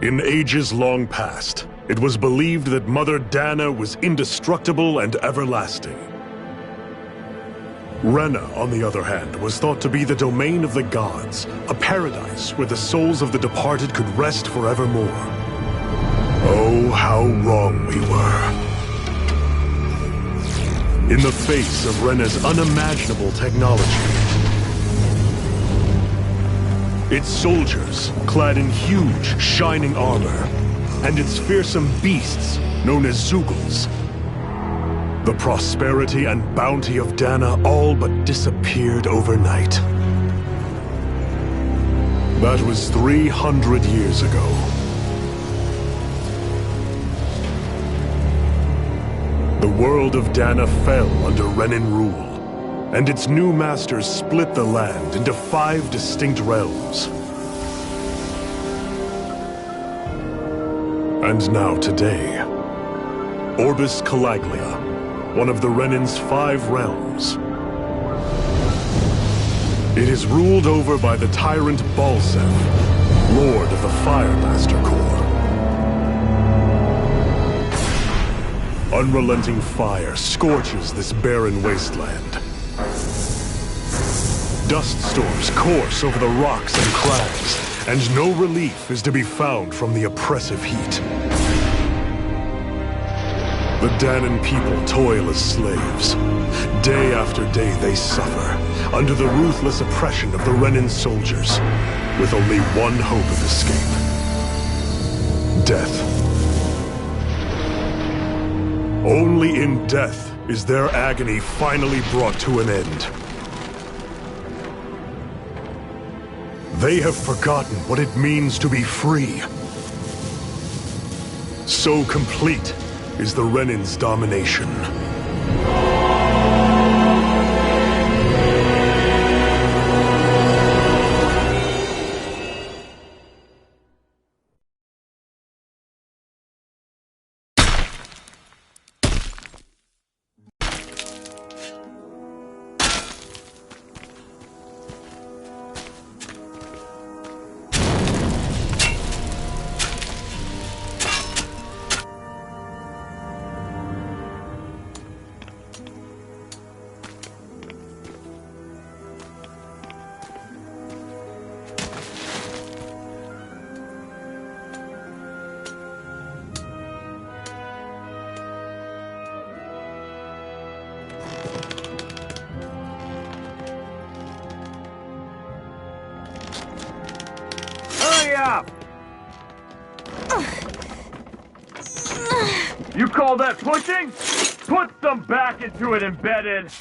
In ages long past, it was believed that Mother Dana was indestructible and everlasting. Rena, on the other hand, was thought to be the domain of the gods, a paradise where the souls of the departed could rest forevermore. Oh, how wrong we were. In the face of Rena's unimaginable technology, its soldiers, clad in huge, shining armor, and its fearsome beasts, known as Zeugles, the prosperity and bounty of Dana all but disappeared overnight. That was 300 years ago. The world of Dana fell under Renan rule, and its new masters split the land into 5 distinct realms. And now today, Orbis Calaglia, one of the Renan's 5 realms. It is ruled over by the tyrant Balsef, Lord of the Fire Master Corps. Unrelenting fire scorches this barren wasteland. Dust storms course over the rocks and crags, and no relief is to be found from the oppressive heat. The Danan people toil as slaves. Day after day they suffer, under the ruthless oppression of the Renan soldiers, with only one hope of escape: death. Only in death is their agony finally brought to an end. They have forgotten what it means to be free. So complete is the Renan's domination. Up! You call that pushing? Put some back into it, embedded!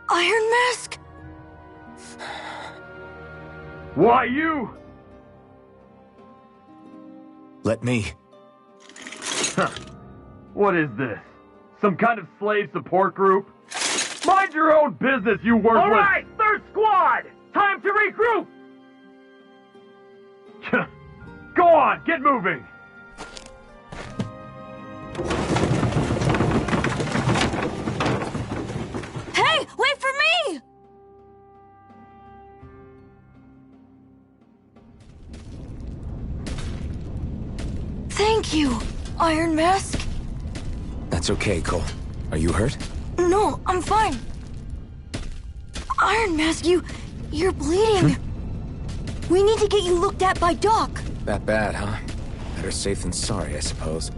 Iron Mask? Why you? Let me. Huh. What is this? Some kind of slave support group? Mind your own business, you worthless— All right, third squad! Time to regroup! Go on, get moving! Hey, wait for me! Thank you, Iron Mask. That's okay, Cole. Are you hurt? No, I'm fine. Iron Mask, you're bleeding. We need to get you looked at by Doc. That bad, huh? Better safe than sorry, I suppose.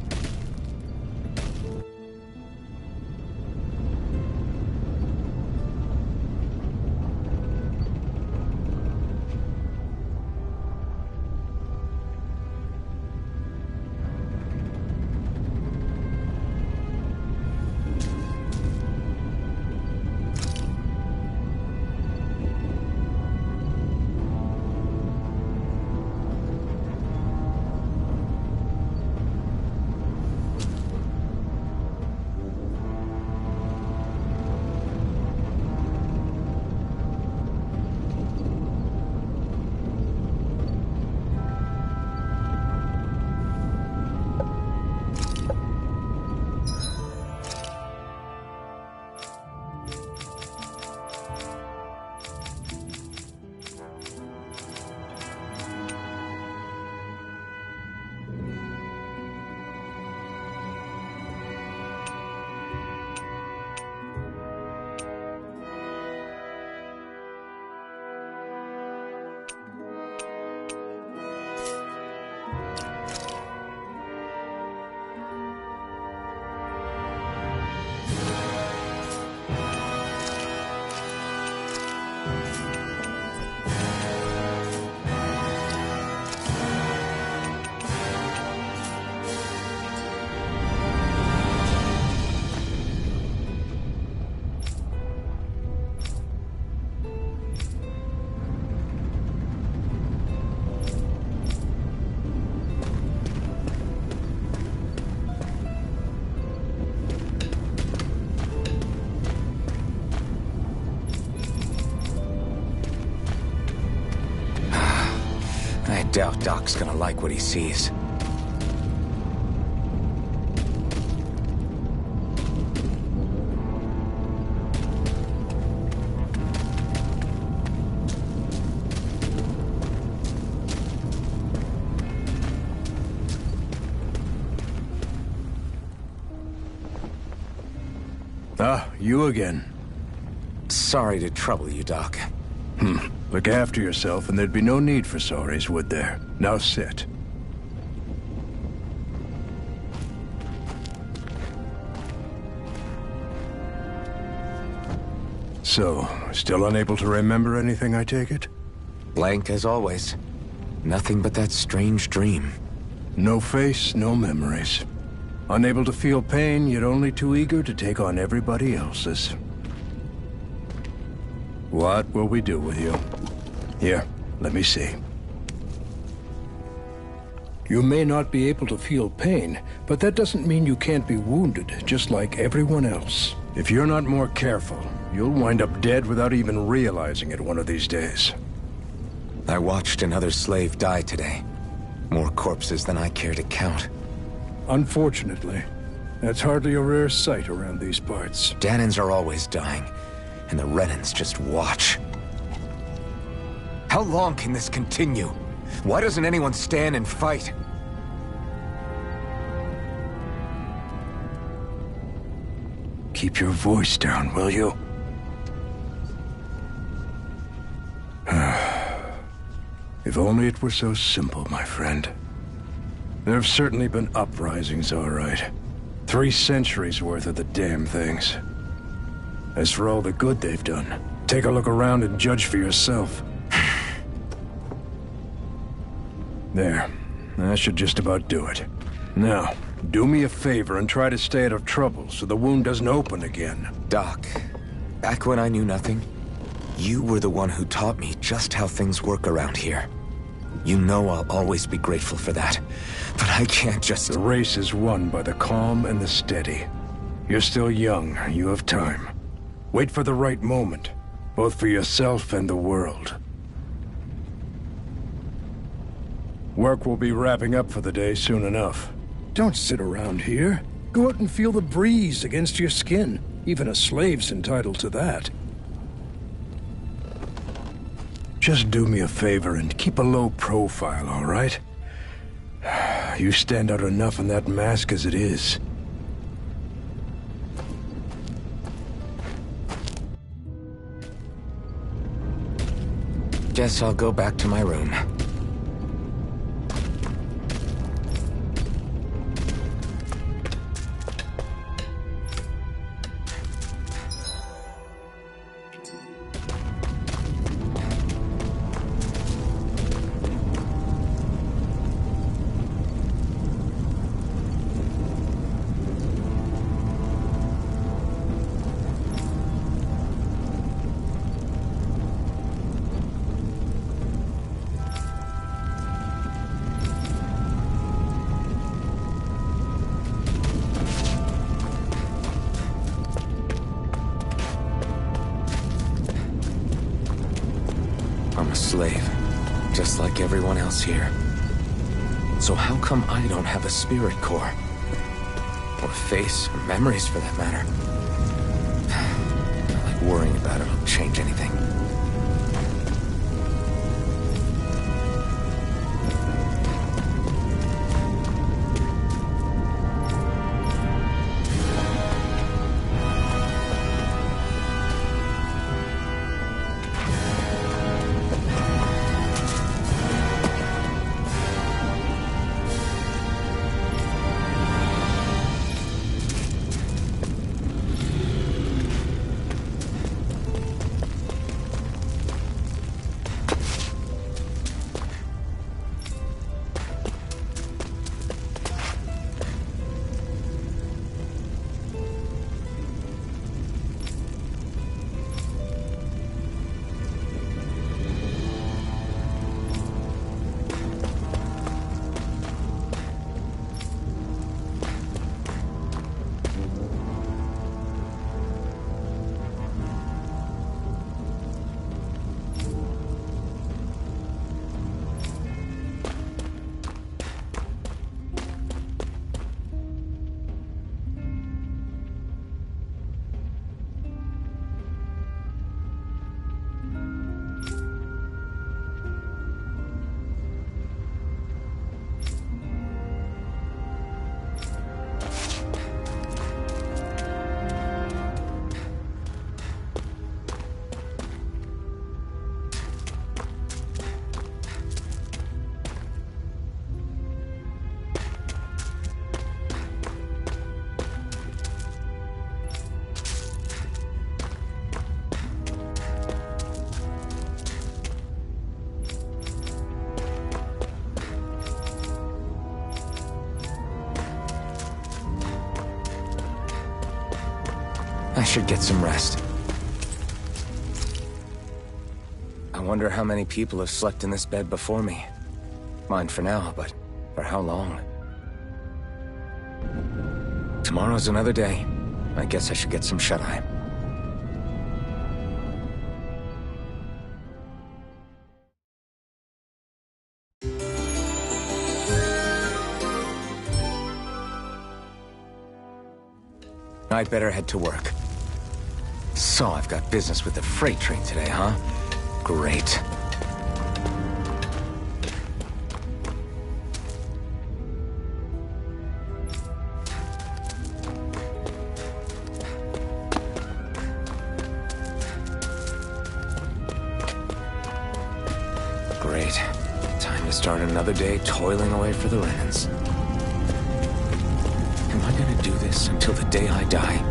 doubt Doc's gonna like what he sees. Ah, you again. Sorry to trouble you, Doc. Look after yourself and there'd be no need for sorries, would there? Now sit. So, still unable to remember anything, I take it? Blank as always. Nothing but that strange dream. No face, no memories. Unable to feel pain, yet only too eager to take on everybody else's. What will we do with you? Here, let me see. You may not be able to feel pain, but that doesn't mean you can't be wounded, just like everyone else. If you're not more careful, you'll wind up dead without even realizing it one of these days. I watched another slave die today. More corpses than I care to count. Unfortunately, that's hardly a rare sight around these parts. Danans are always dying, and the Renans just watch. How long can this continue? Why doesn't anyone stand and fight? Keep your voice down, will you? If only it were so simple, my friend. There have certainly been uprisings, all right. 3 centuries worth of the damn things. As for all the good they've done, take a look around and judge for yourself. There. That should just about do it. Now, do me a favor and try to stay out of trouble so the wound doesn't open again. Doc, back when I knew nothing, you were the one who taught me just how things work around here. You know I'll always be grateful for that, but I can't just... The race is won by the calm and the steady. You're still young, you have time. Wait for the right moment, both for yourself and the world. Work will be wrapping up for the day soon enough. Don't sit around here. Go out and feel the breeze against your skin. Even a slave's entitled to that. Just do me a favor and keep a low profile, all right? You stand out enough in that mask as it is. Guess I'll go back to my room. I'm a slave, just like everyone else here. So how come I don't have a spirit core? Or face, or memories for that matter? Not like worrying about it'll change anything. I should get some rest. I wonder how many people have slept in this bed before me. Mine for now, but for how long? Tomorrow's another day. I guess I should get some shut-eye. I'd better head to work. So I've got business with the freight train today, huh? Great. Great. Time to start another day toiling away for the Renans. Am I gonna do this until the day I die?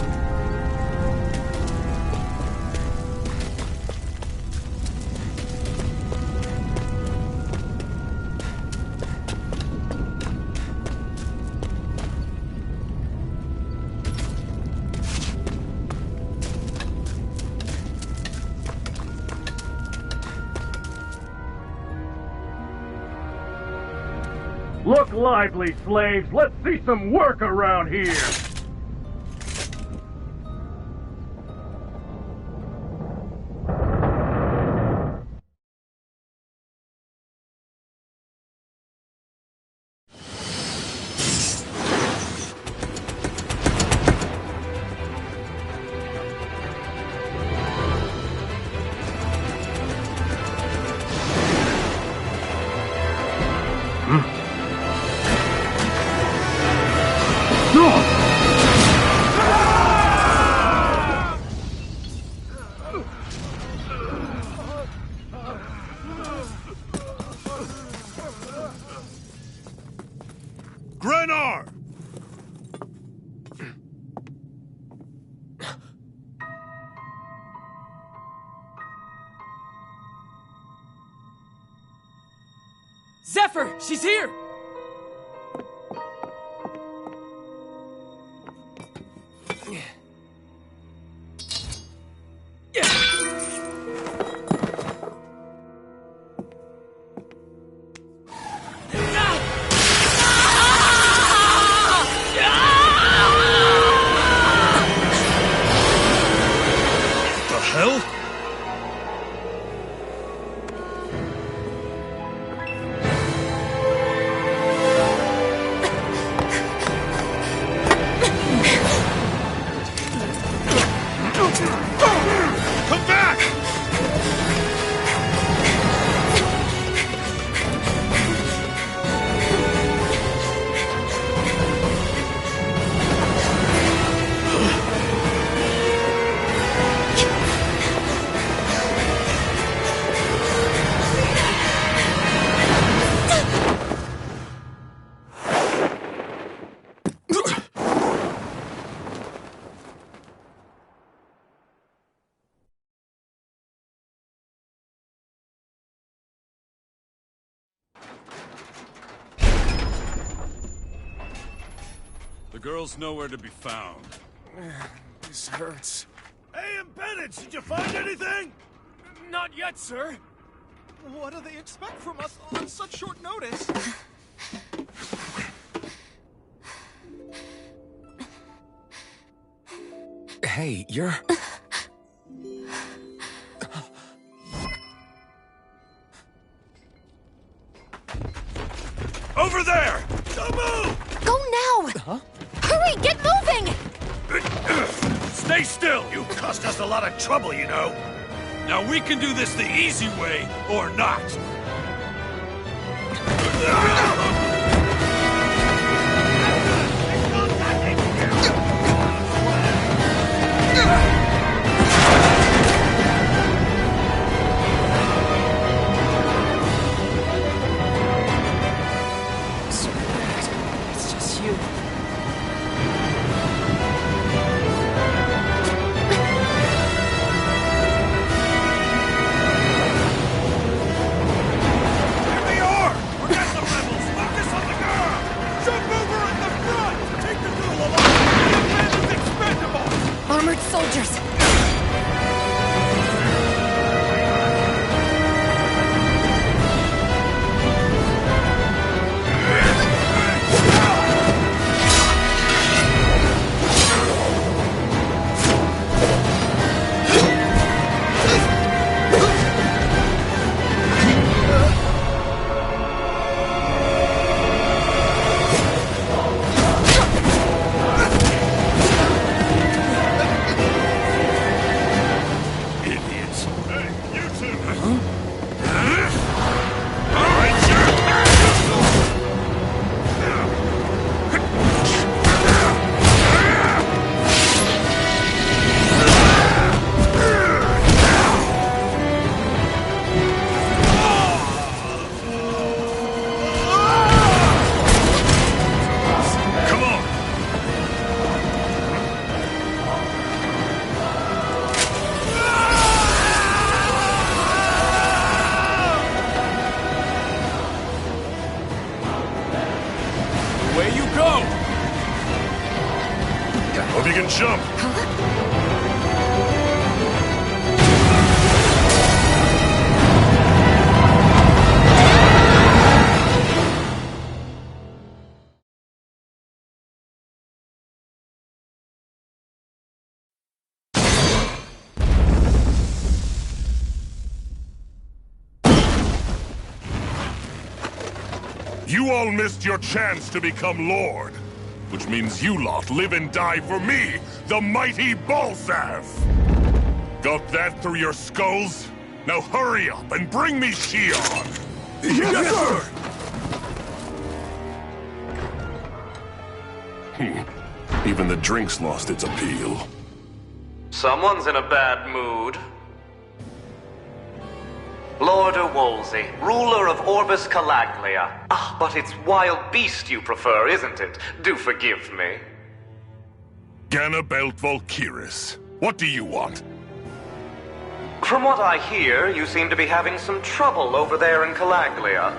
Look lively, slaves! Let's see some work around here! Grenar! Zephyr! She's here! Come back! The girl's nowhere to be found. This hurts. Hey, Bennett, did you find anything? Not yet, sir. What do they expect from us on such short notice? Hey, you're... Over there! Don't move! Go now! Huh? Hurry, get moving! Stay still! You cost us a lot of trouble, you know. Now we can do this the easy way, or not. So bad. It's just you. Here they are! Forget the rebels! Look its soldiers! Away you go! Hope you can jump. You all missed your chance to become Lord, which means you lot live and die for me, the mighty Balsav! Got that through your skulls? Now hurry up and bring me Shion! Yes, sir! Even the drink's lost its appeal. Someone's in a bad mood. Lord Wolsey, ruler of Orbis Calaglia. Ah, but it's wild beast you prefer, isn't it? Do forgive me. Ganabelt Volkiris, what do you want? From what I hear, you seem to be having some trouble over there in Calaglia.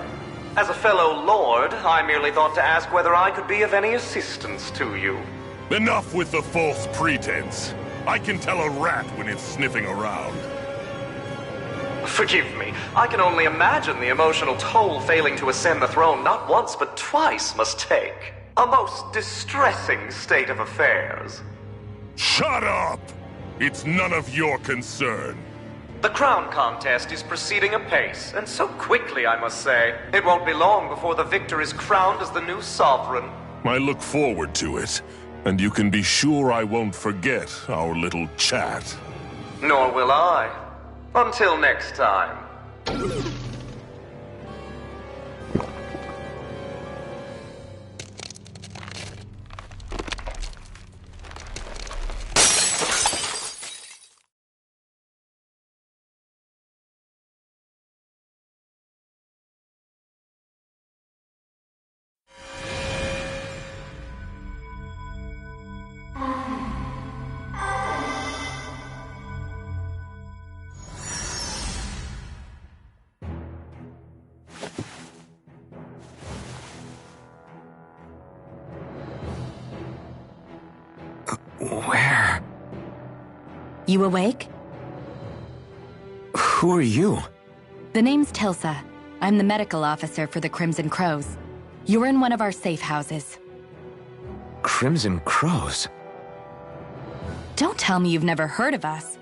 As a fellow lord, I merely thought to ask whether I could be of any assistance to you. Enough with the false pretense. I can tell a rat when it's sniffing around. Forgive me. I can only imagine the emotional toll failing to ascend the throne not once but twice must take. A most distressing state of affairs. Shut up! It's none of your concern. The crown contest is proceeding apace, and so quickly, I must say. It won't be long before the victor is crowned as the new sovereign. I look forward to it, and you can be sure I won't forget our little chat. Nor will I. Until next time. Where? You awake? Who are you? The name's Tilsa. I'm the medical officer for the Crimson Crows. You're in one of our safe houses. Crimson Crows? Don't tell me you've never heard of us.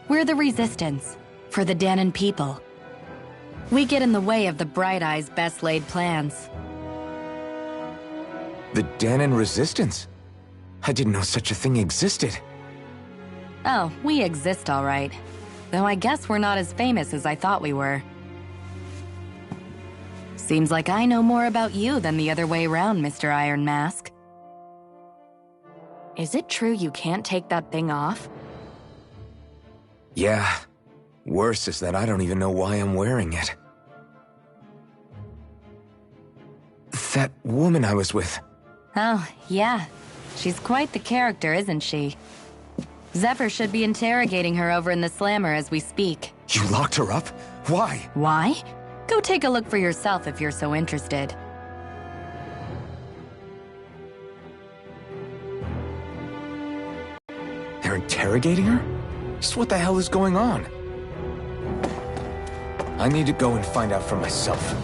We're the Resistance, for the Danon people. We get in the way of the Bright Eye's best-laid plans. The Danon Resistance? I didn't know such a thing existed. Oh, we exist all right. Though I guess we're not as famous as I thought we were. Seems like I know more about you than the other way around, Mr. Iron Mask. Is it true you can't take that thing off? Yeah. Worse is that I don't even know why I'm wearing it. That woman I was with. Oh, yeah. She's quite the character, isn't she? Zephyr should be interrogating her over in the Slammer as we speak. You locked her up? Why? Why? Go take a look for yourself if you're so interested. They're interrogating her? Just what the hell is going on? I need to go and find out for myself.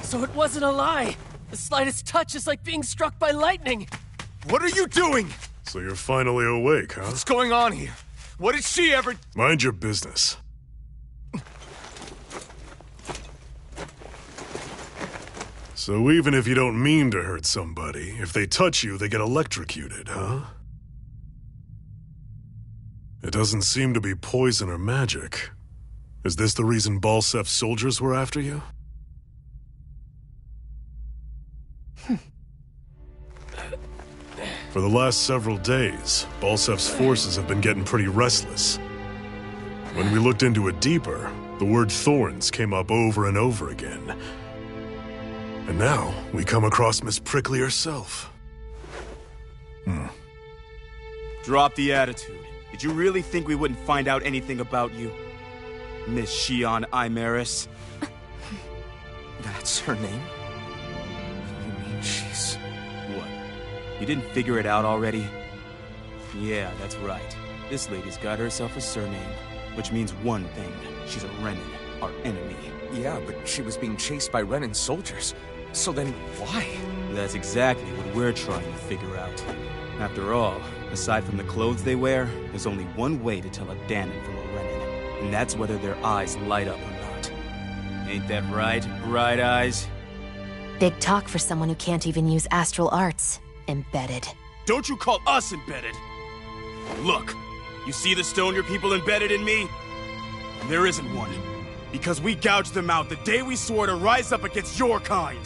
So it wasn't a lie. The slightest touch is like being struck by lightning. What are you doing? So you're finally awake, huh? What's going on here? What did she ever... Mind your business. So even if you don't mean to hurt somebody, if they touch you, they get electrocuted, huh? It doesn't seem to be poison or magic. Is this the reason Balsef's soldiers were after you? For the last several days, Balsef's forces have been getting pretty restless. When we looked into it deeper, the word thorns came up over and over again. And now, we come across Miss Prickly herself. Drop the attitude. Did you really think we wouldn't find out anything about you? Miss Shion Imaris? That's her name? You mean she's... What? You didn't figure it out already? Yeah, that's right. This lady's got herself a surname, which means one thing. She's a Renin, our enemy. Yeah, but she was being chased by Renin soldiers. So then, why? That's exactly what we're trying to figure out. After all, aside from the clothes they wear, there's only one way to tell a Danon from a Renin, and that's whether their eyes light up or not. Ain't that right, Bright Eyes? Big talk for someone who can't even use astral arts. Embedded. Don't you call us embedded! Look, you see the stone your people embedded in me? There isn't one. Because we gouged them out the day we swore to rise up against your kind.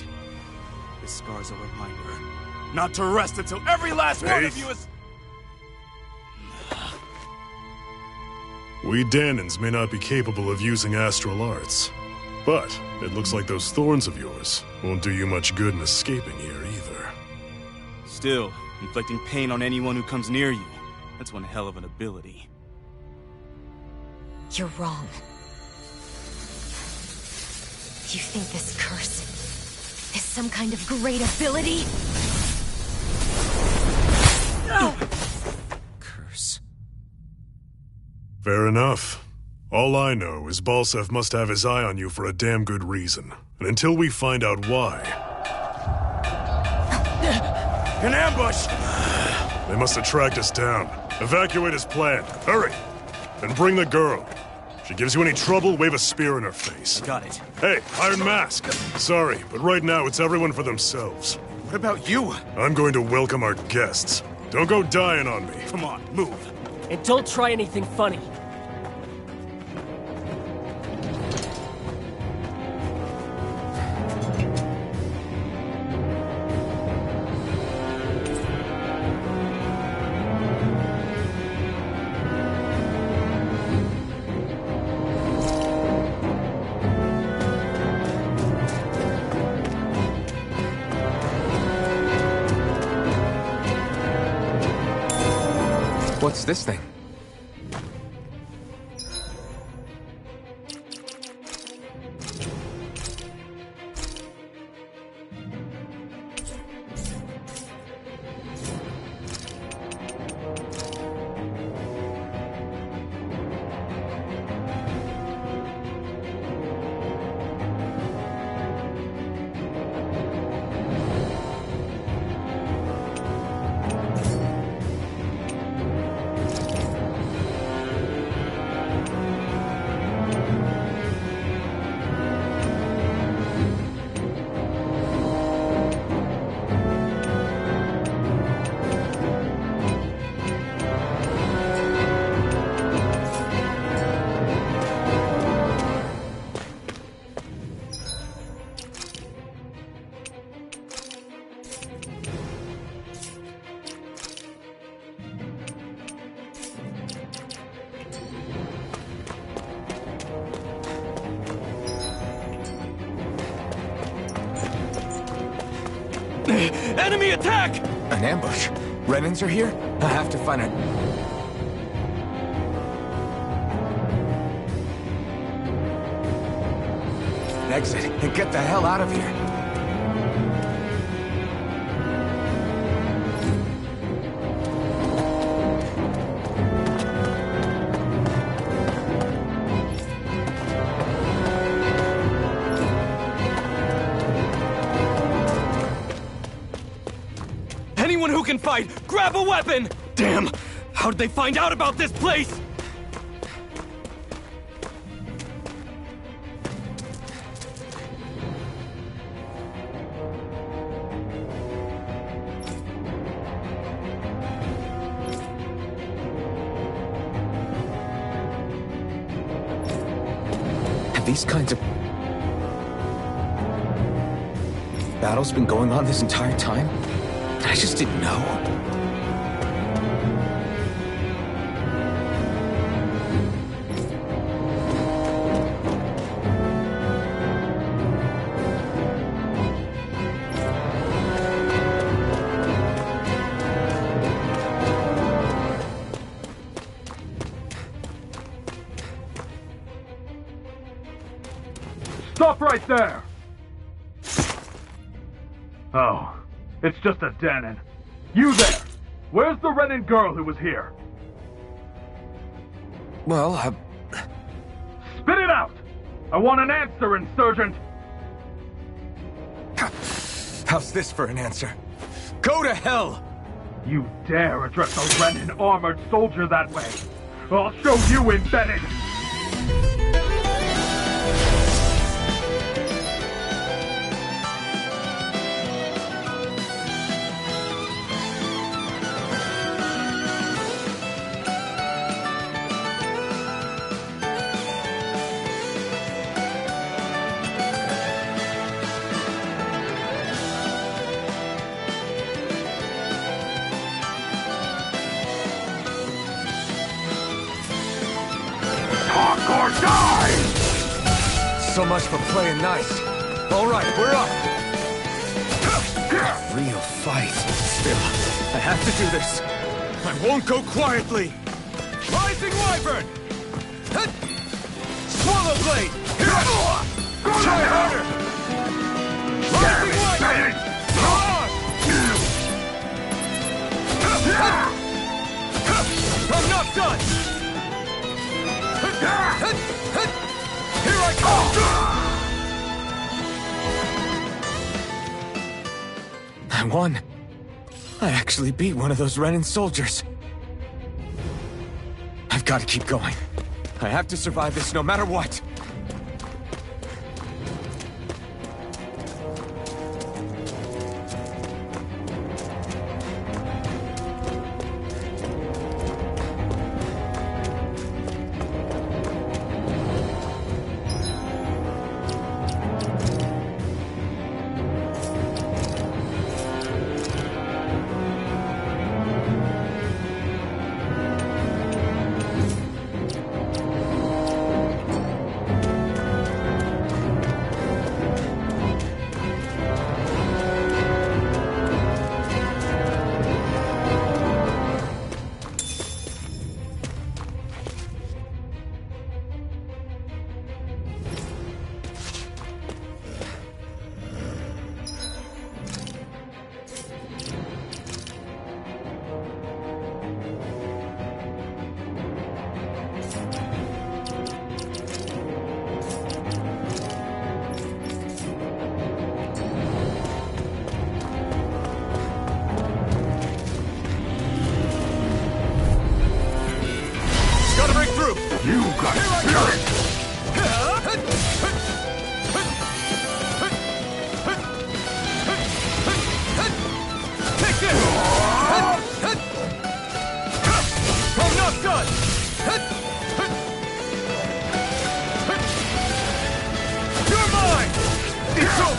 This scar's a reminder, not to rest until every last one of you is... We Danons may not be capable of using astral arts, but it looks like those thorns of yours won't do you much good in escaping here either. Still, inflicting pain on anyone who comes near you, that's one hell of an ability. You're wrong. You think this curse is some kind of great ability? Curse. Fair enough. All I know is Balsef must have his eye on you for a damn good reason. And until we find out why... An ambush! They must have tracked us down. Evacuate as planned. Hurry! And bring the girl. If she gives you any trouble, wave a spear in her face. Got it. Hey, Iron Mask. Sorry, but right now it's everyone for themselves. What about you? I'm going to welcome our guests. Don't go dying on me. Come on, move. And don't try anything funny. What's this thing? Enemy attack! An ambush. Renans are here? I have to find an... exit and get the hell out of here. Anyone who can fight, grab a weapon! Damn! How'd they find out about this place? Have these kinds of battles been going on this entire time? I just didn't know. Stop right there! Oh, it's just a Danon. You there! Where's the Renan girl who was here? Well, Spit it out! I want an answer, Insurgent! how's this for an answer? Go to hell! You dare address a Renan armored soldier that way? I'll show you, embedded! Or die! So much for playing nice. All right, we're up. Real fight. Still, I have to do this. I won't go quietly! Rising Wyvern! Swallow Blade! Try harder! Rising Wyvern! I'm not done! Here I come! I won. I actually beat one of those Renan soldiers. I've got to keep going. I have to survive this no matter what.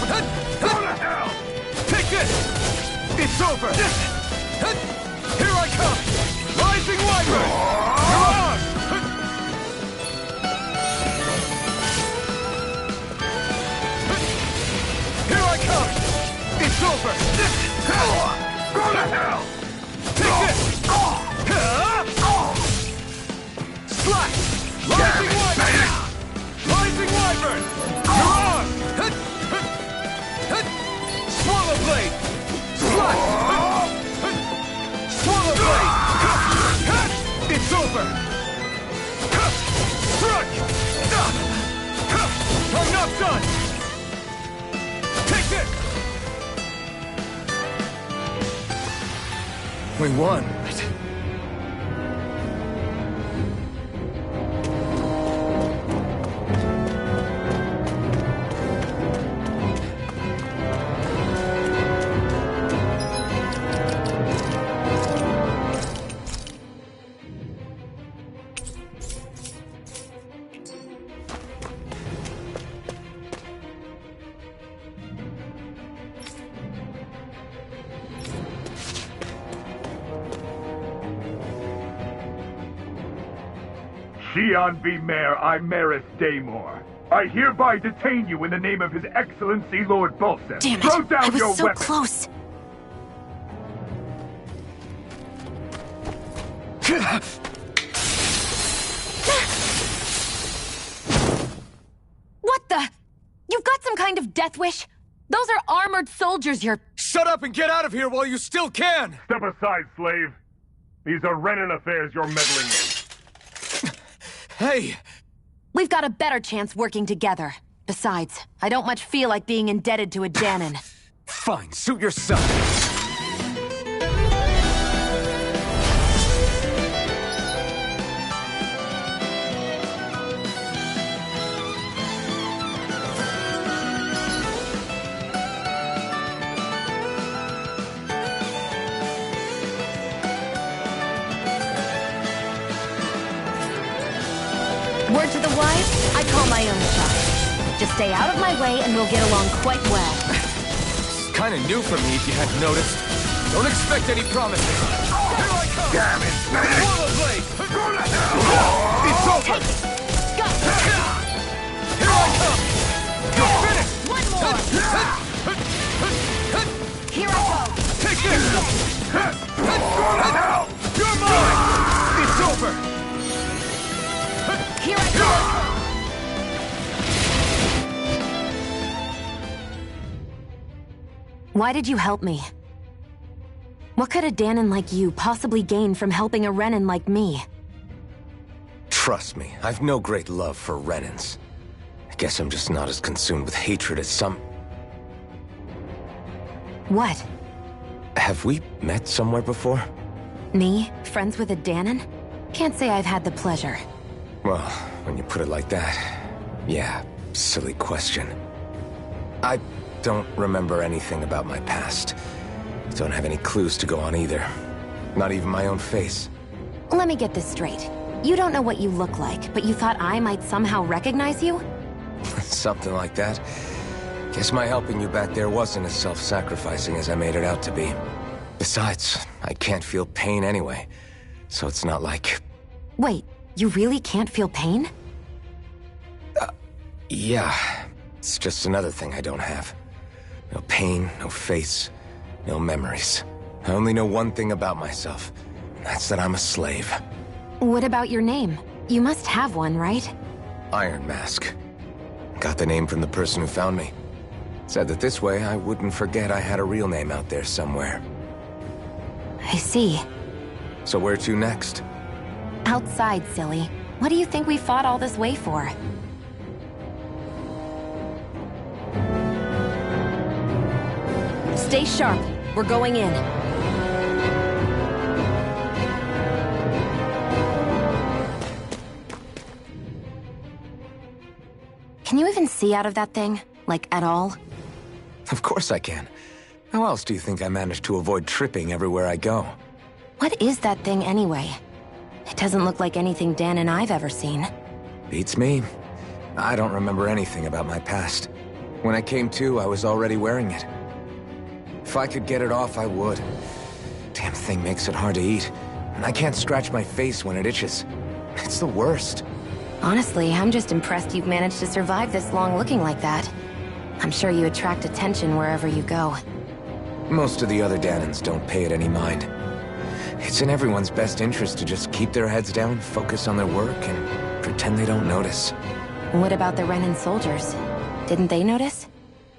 Go to hell! Take this! It's over! Here I come! Rising Wyvern! You're on! Here I come! It's over! Go to hell! Take this! Slash! Rising Wyvern! Rising Wyvern! You're on! Swallow Blade! Slash! Swallow Blade! It's over! Strike! I'm not done! Take this! We won. Shion V. Mayor Imaris Daymore. I hereby detain you in the name of His Excellency Lord Bolseth. Damn it! Throw down I was your so weapon. close. What the? You've got some kind of death wish? Those are armored soldiers you're... Shut up and get out of here while you still can! Step aside, slave. These are Renan affairs you're meddling in. Hey! We've got a better chance working together. Besides, I don't much feel like being indebted to a Danon. Fine, suit yourself. Word to the wise, I call my own shot. Just stay out of my way and we'll get along quite well. It's kinda new for me if you hadn't noticed. Don't expect any promises. Here I come! Damn it, man! Swallow Blade! Go to hell! It's over! Go! Here I come! You're finished! One more! Here I go! Take this! Go to hell! You're mine! It's over! Here I go! Why did you help me? What could a Danon like you possibly gain from helping a Renan like me? Trust me, I've no great love for Renans. I guess I'm just not as consumed with hatred as some... What? Have we met somewhere before? Me? Friends with a Danon? Can't say I've had the pleasure. Well, when you put it like that, yeah, silly question. I don't remember anything about my past. Don't have any clues to go on either. Not even my own face. Let me get this straight. You don't know what you look like, but you thought I might somehow recognize you? Something like that. Guess my helping you back there wasn't as self-sacrificing as I made it out to be. Besides, I can't feel pain anyway, so it's not like... Wait, you really can't feel pain? Yeah. It's just another thing I don't have. No pain, no face, no memories. I only know one thing about myself, and that's that I'm a slave. What about your name? You must have one, right? Iron Mask. Got the name from the person who found me. Said that this way I wouldn't forget I had a real name out there somewhere. I see. So where to next? Outside, silly. What do you think we fought all this way for? Stay sharp. We're going in. Can you even see out of that thing? Like, at all? Of course I can. How else do you think I managed to avoid tripping everywhere I go? What is that thing anyway? It doesn't look like anything Dan and I've ever seen. Beats me. I don't remember anything about my past. When I came to, I was already wearing it. If I could get it off, I would. Damn thing makes it hard to eat. And I can't scratch my face when it itches. It's the worst. Honestly, I'm just impressed you've managed to survive this long looking like that. I'm sure you attract attention wherever you go. Most of the other Danans don't pay it any mind. It's in everyone's best interest to just keep their heads down, focus on their work, and pretend they don't notice. What about the Renan soldiers? Didn't they notice?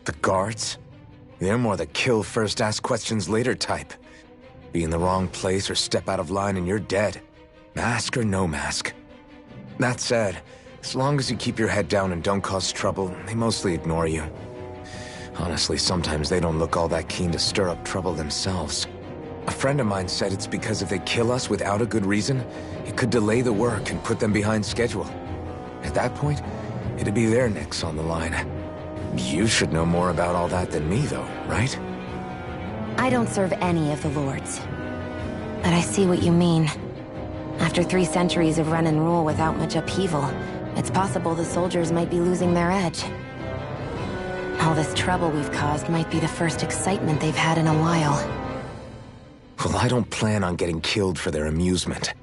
The guards? They're more the kill first, ask questions later type. Be in the wrong place or step out of line and you're dead. Mask or no mask. That said, as long as you keep your head down and don't cause trouble, they mostly ignore you. Honestly, sometimes they don't look all that keen to stir up trouble themselves. A friend of mine said it's because if they kill us without a good reason, it could delay the work and put them behind schedule. At that point, it'd be their necks on the line. You should know more about all that than me, though, right? I don't serve any of the lords. But I see what you mean. After 3 centuries of Renan rule without much upheaval, it's possible the soldiers might be losing their edge. All this trouble we've caused might be the first excitement they've had in a while. Well, I don't plan on getting killed for their amusement.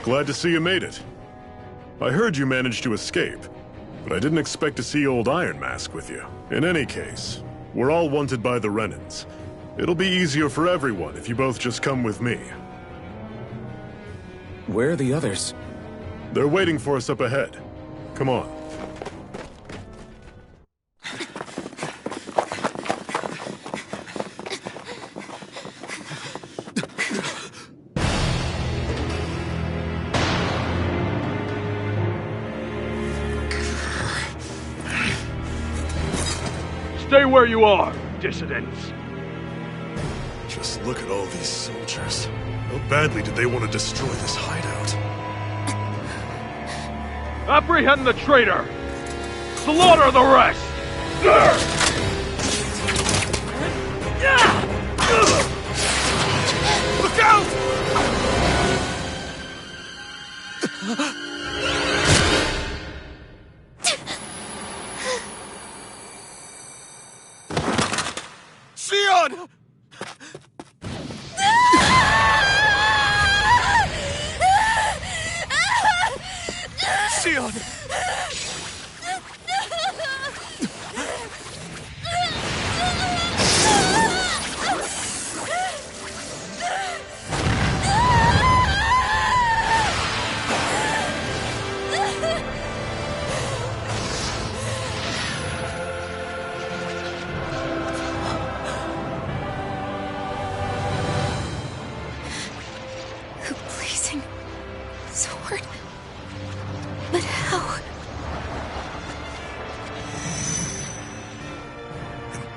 Glad to see you made it. I heard you managed to escape, but I didn't expect to see old Iron Mask with you. In any case, we're all wanted by the Renans. It'll be easier for everyone if you both just come with me. Where are the others? They're waiting for us up ahead. Come on. Stay where you are, dissidents. Just look at all these soldiers. How badly did they want to destroy this hideout? Apprehend the traitor! Slaughter the rest! Look out! Sion! Sion!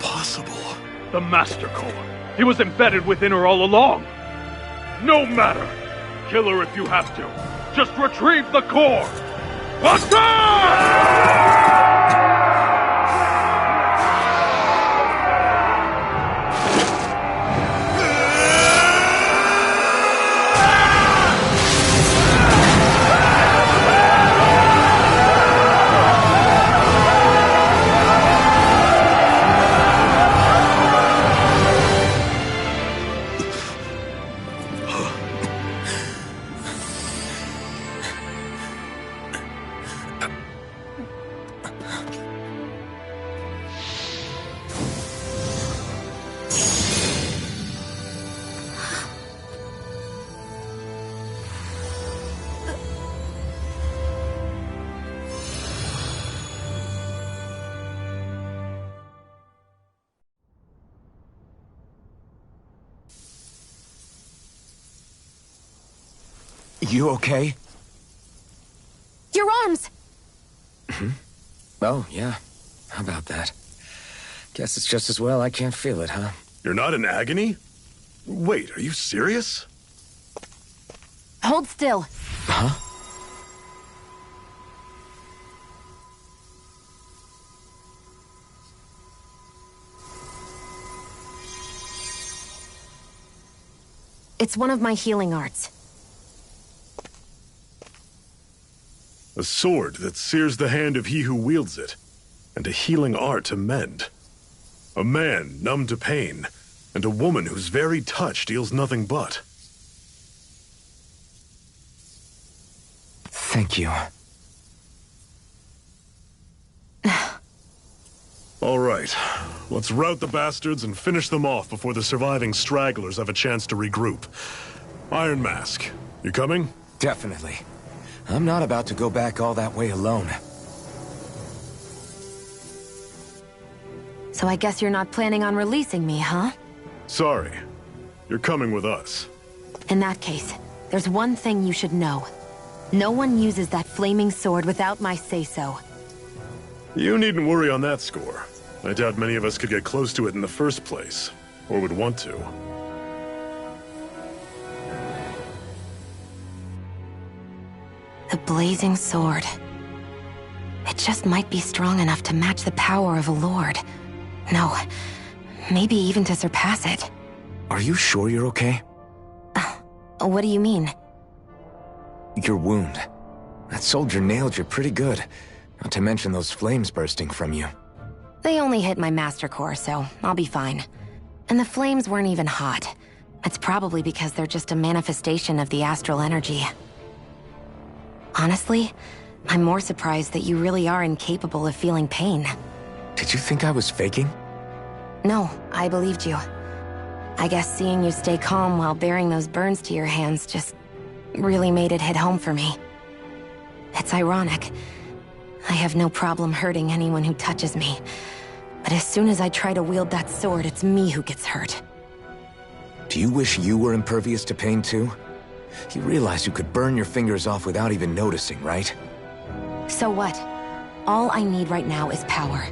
possible? The Master Core. He was embedded within her all along. No matter. Kill her if you have to. Just retrieve the core. Attack! You okay? Your arms! Oh, yeah. How about that? Guess it's just as well I can't feel it, huh? You're not in agony? Wait, are you serious? Hold still. Huh? It's one of my healing arts. A sword that sears the hand of he who wields it, and a healing art to mend. A man numb to pain, and a woman whose very touch deals nothing but. Thank you. All right, let's rout the bastards and finish them off before the surviving stragglers have a chance to regroup. Iron Mask, you coming? Definitely. I'm not about to go back all that way alone. So I guess you're not planning on releasing me, huh? Sorry. You're coming with us. In that case, there's one thing you should know. No one uses that flaming sword without my say-so. You needn't worry on that score. I doubt many of us could get close to it in the first place, or would want to. The blazing sword. It just might be strong enough to match the power of a lord. No, maybe even to surpass it. Are you sure you're okay? What do you mean? Your wound. That soldier nailed you pretty good. Not to mention those flames bursting from you. They only hit my master core, so I'll be fine. And the flames weren't even hot. It's probably because they're just a manifestation of the astral energy. Honestly, I'm more surprised that you really are incapable of feeling pain. Did you think I was faking? No, I believed you. I guess seeing you stay calm while bearing those burns to your hands just really made it hit home for me. It's ironic. I have no problem hurting anyone who touches me. But as soon as I try to wield that sword, it's me who gets hurt. Do you wish you were impervious to pain too? You realize you could burn your fingers off without even noticing, right? So what? All I need right now is power.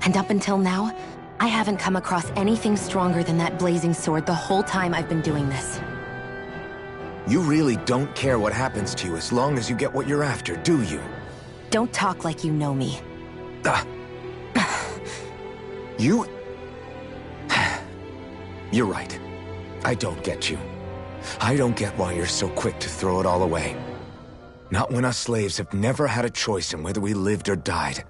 And up until now, I haven't come across anything stronger than that blazing sword the whole time I've been doing this. You really don't care what happens to you as long as you get what you're after, do you? Don't talk like you know me. You... You're right. I don't get you. I don't get why you're so quick to throw it all away. Not when us slaves have never had a choice in whether we lived or died.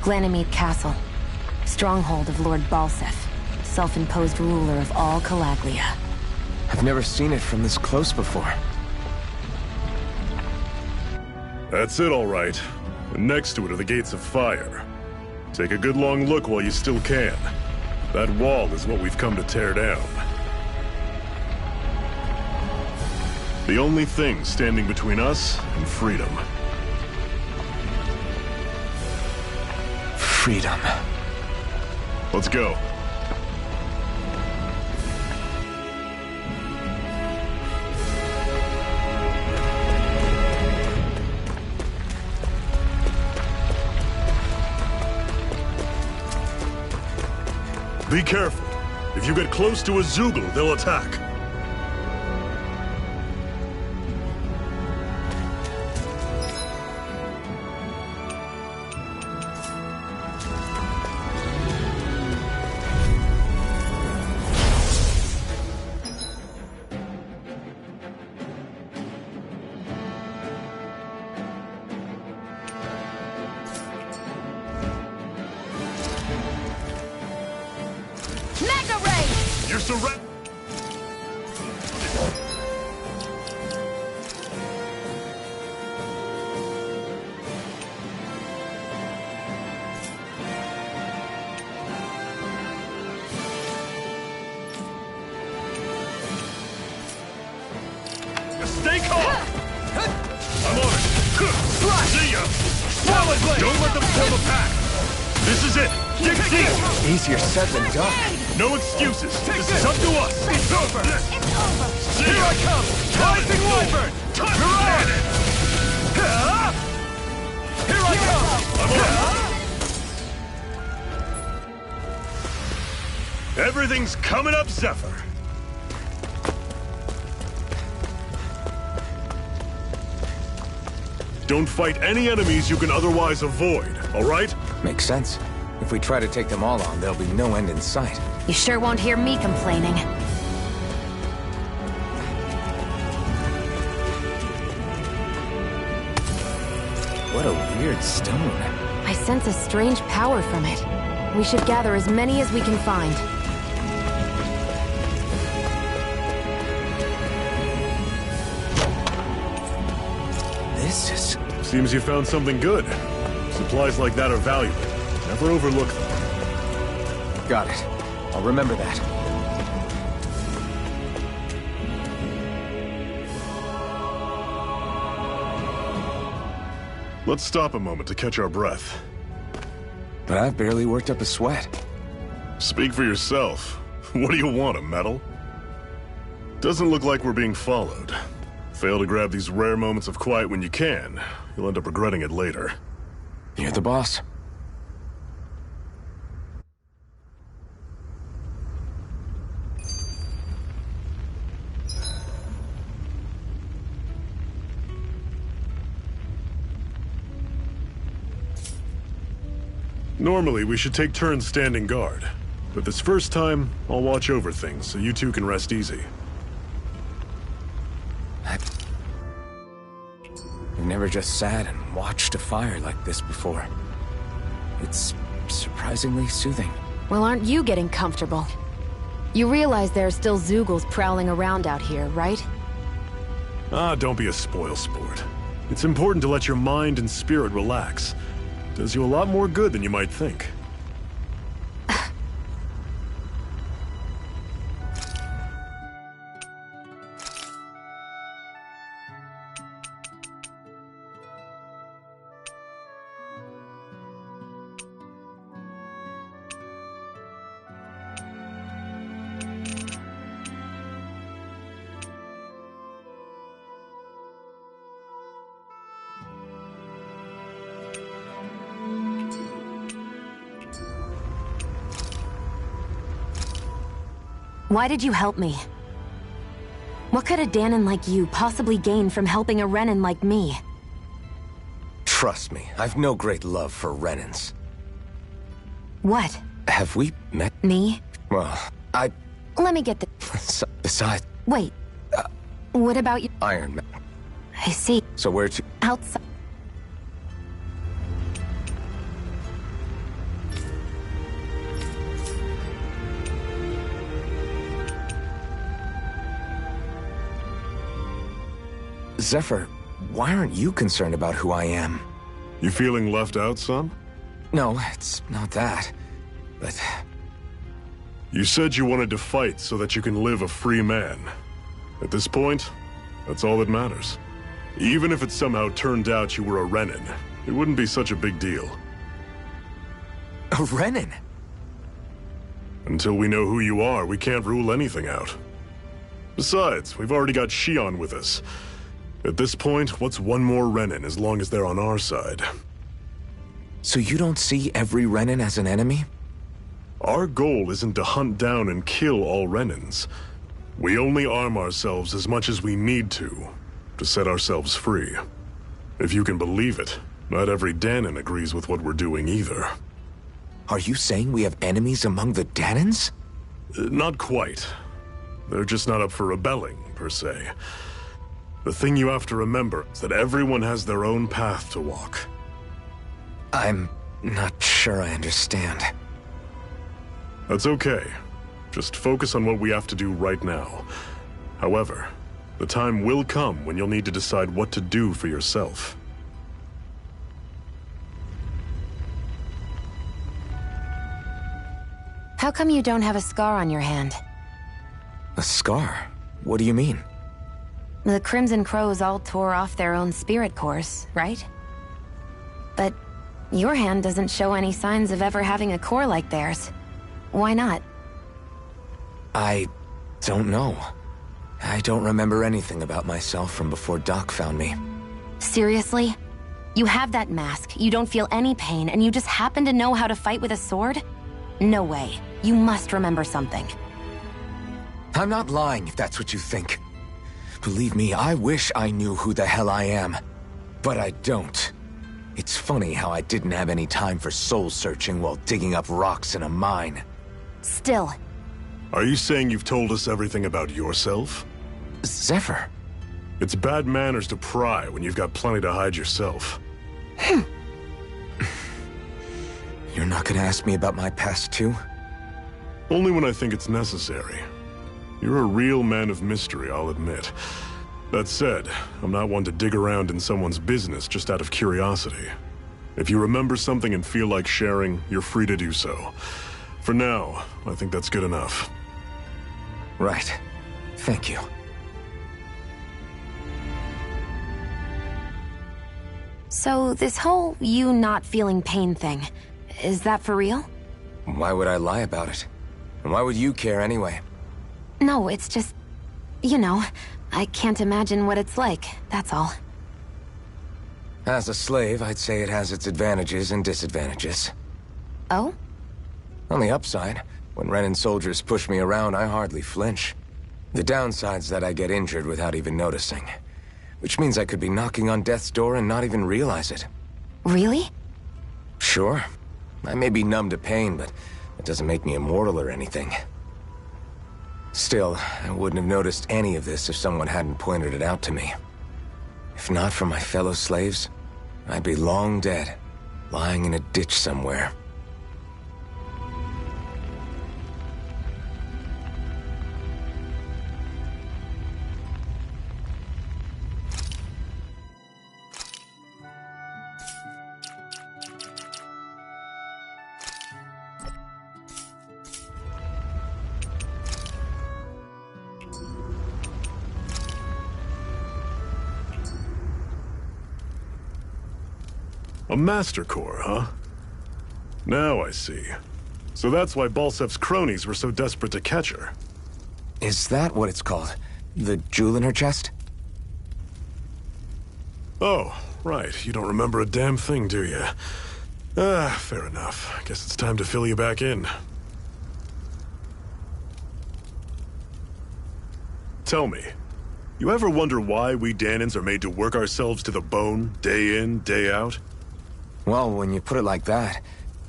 Ganymede Castle. Stronghold of Lord Balsef, self-imposed ruler of all Calaglia. I've never seen it from this close before. That's it, all right. And next to it are the Gates of Fire. Take a good long look while you still can. That wall is what we've come to tear down. The only thing standing between us and freedom. Freedom. Let's go. Be careful. If you get close to a Zoogle, they'll attack. You're surrounded. Stay calm. I'm on it. See ya. Don't let them form a pack. This is it. Dig deep. Easier said than done. No excuses. This is up to us. It's over! It's over! Here I come! Rising Wyvern! You're on it! Here I come! Everything's coming up, Zephyr. Don't fight any enemies you can otherwise avoid, all right? Makes sense. If we try to take them all on, there'll be no end in sight. You sure won't hear me complaining. What a weird stone. I sense a strange power from it. We should gather as many as we can find. This is... Seems you found something good. Supplies like that are valuable. Never overlook them. Got it. I'll remember that. Let's stop a moment to catch our breath. But I've barely worked up a sweat. Speak for yourself. What do you want, a medal? Doesn't look like we're being followed. Fail to grab these rare moments of quiet when you can, you'll end up regretting it later. You're the boss. Normally, we should take turns standing guard. But this first time, I'll watch over things so you two can rest easy. I've never just sat and watched a fire like this before. It's surprisingly soothing. Well, aren't you getting comfortable? You realize there are still Zoogles prowling around out here, right? Ah, don't be a spoil sport. It's important to let your mind and spirit relax. Does you a lot more good than you might think. Why did you help me? What could a Danon like you possibly gain from helping a Renan like me? Trust me, I've no great love for Renans. What? Have we met? Me? Well, Let me get the... Besides... Wait. What about you? Iron Man. I see. So where to... Outside. Zephyr, why aren't you concerned about who I am? You feeling left out, son? No, it's not that. But... You said you wanted to fight so that you can live a free man. At this point, that's all that matters. Even if it somehow turned out you were a Renin, it wouldn't be such a big deal. A Renin? Until we know who you are, we can't rule anything out. Besides, we've already got Shion with us. At this point, what's one more Renin as long as they're on our side? So you don't see every Renin as an enemy? Our goal isn't to hunt down and kill all Renins. We only arm ourselves as much as we need to set ourselves free. If you can believe it, not every Danon agrees with what we're doing either. Are you saying we have enemies among the Danons? Not quite. They're just not up for rebelling, per se. The thing you have to remember is that everyone has their own path to walk. I'm not sure I understand. That's okay. Just focus on what we have to do right now. However, the time will come when you'll need to decide what to do for yourself. How come you don't have a scar on your hand? A scar? What do you mean? The Crimson Crows all tore off their own spirit cores, right? But your hand doesn't show any signs of ever having a core like theirs. Why not? I don't know. I don't remember anything about myself from before Doc found me. Seriously? You have that mask, you don't feel any pain, and you just happen to know how to fight with a sword? No way. You must remember something. I'm not lying if that's what you think. Believe me, I wish I knew who the hell I am. But I don't. It's funny how I didn't have any time for soul-searching while digging up rocks in a mine. Still. Are you saying you've told us everything about yourself? Zephyr. It's bad manners to pry when you've got plenty to hide yourself. You're not gonna ask me about my past too? Only when I think it's necessary. You're a real man of mystery, I'll admit. That said, I'm not one to dig around in someone's business just out of curiosity. If you remember something and feel like sharing, you're free to do so. For now, I think that's good enough. Right. Thank you. So, this whole you not feeling pain thing, is that for real? Why would I lie about it? And why would you care anyway? No, it's just... you know, I can't imagine what it's like, that's all. As a slave, I'd say it has its advantages and disadvantages. Oh? On the upside, when Renin soldiers push me around, I hardly flinch. The downside's that I get injured without even noticing. Which means I could be knocking on death's door and not even realize it. Really? Sure. I may be numb to pain, but it doesn't make me immortal or anything. Still, I wouldn't have noticed any of this if someone hadn't pointed it out to me. If not for my fellow slaves, I'd be long dead, lying in a ditch somewhere. A Master Core, huh? Now I see. So that's why Balsef's cronies were so desperate to catch her. Is that what it's called? The jewel in her chest? Oh, right. You don't remember a damn thing, do you? Fair enough. Guess it's time to fill you back in. Tell me, you ever wonder why we Danons are made to work ourselves to the bone, day in, day out? Well, when you put it like that,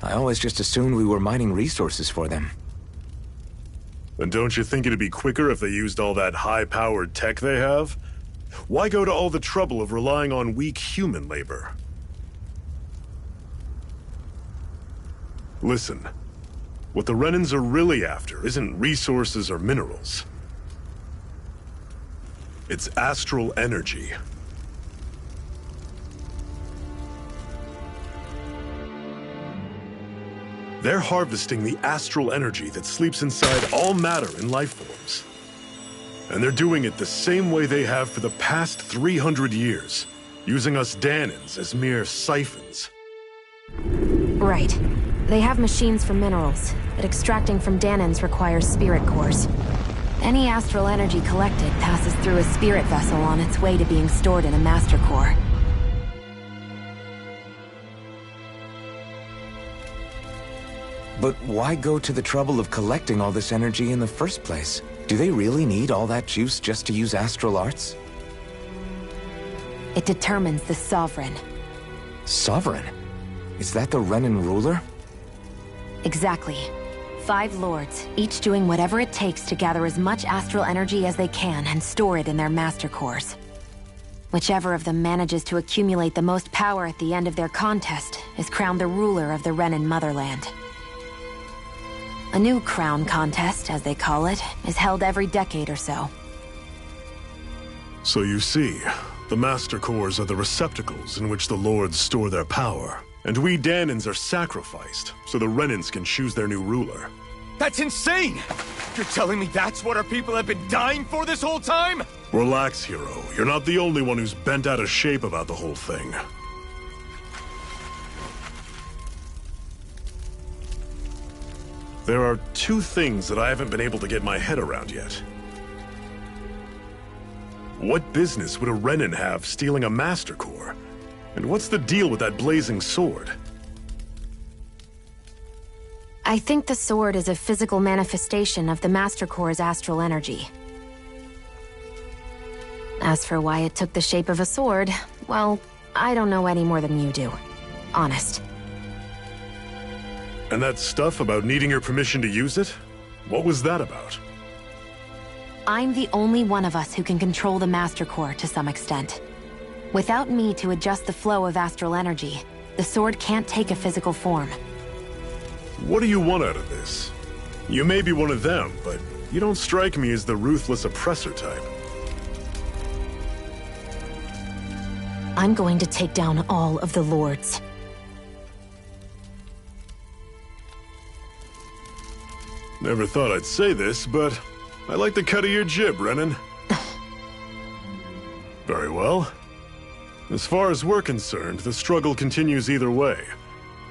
I always just assumed we were mining resources for them. Then don't you think it'd be quicker if they used all that high-powered tech they have? Why go to all the trouble of relying on weak human labor? Listen, what the Renins are really after isn't resources or minerals. It's astral energy. They're harvesting the astral energy that sleeps inside all matter and life forms. And they're doing it the same way they have for the past 300 years, using us Danans as mere siphons. Right. They have machines for minerals, but extracting from Danans requires spirit cores. Any astral energy collected passes through a spirit vessel on its way to being stored in a master core. But why go to the trouble of collecting all this energy in the first place? Do they really need all that juice just to use astral arts? It determines the Sovereign. Sovereign? Is that the Renan ruler? Exactly. 5 lords, each doing whatever it takes to gather as much astral energy as they can and store it in their master cores. Whichever of them manages to accumulate the most power at the end of their contest is crowned the ruler of the Renan motherland. A new crown contest, as they call it, is held every decade or so. So you see, the master cores are the receptacles in which the lords store their power. And we Danans are sacrificed, so the Renans can choose their new ruler. That's insane! You're telling me that's what our people have been dying for this whole time? Relax, hero. You're not the only one who's bent out of shape about the whole thing. There are 2 things that I haven't been able to get my head around yet. What business would a Renan have stealing a master core? And what's the deal with that blazing sword? I think the sword is a physical manifestation of the master core's astral energy. As for why it took the shape of a sword, well, I don't know any more than you do. Honest. And that stuff about needing your permission to use it? What was that about? I'm the only one of us who can control the master core to some extent. Without me to adjust the flow of astral energy, the sword can't take a physical form. What do you want out of this? You may be one of them, but you don't strike me as the ruthless oppressor type. I'm going to take down all of the lords. Never thought I'd say this, but I like the cut of your jib, Renan. Very well. As far as we're concerned, the struggle continues either way.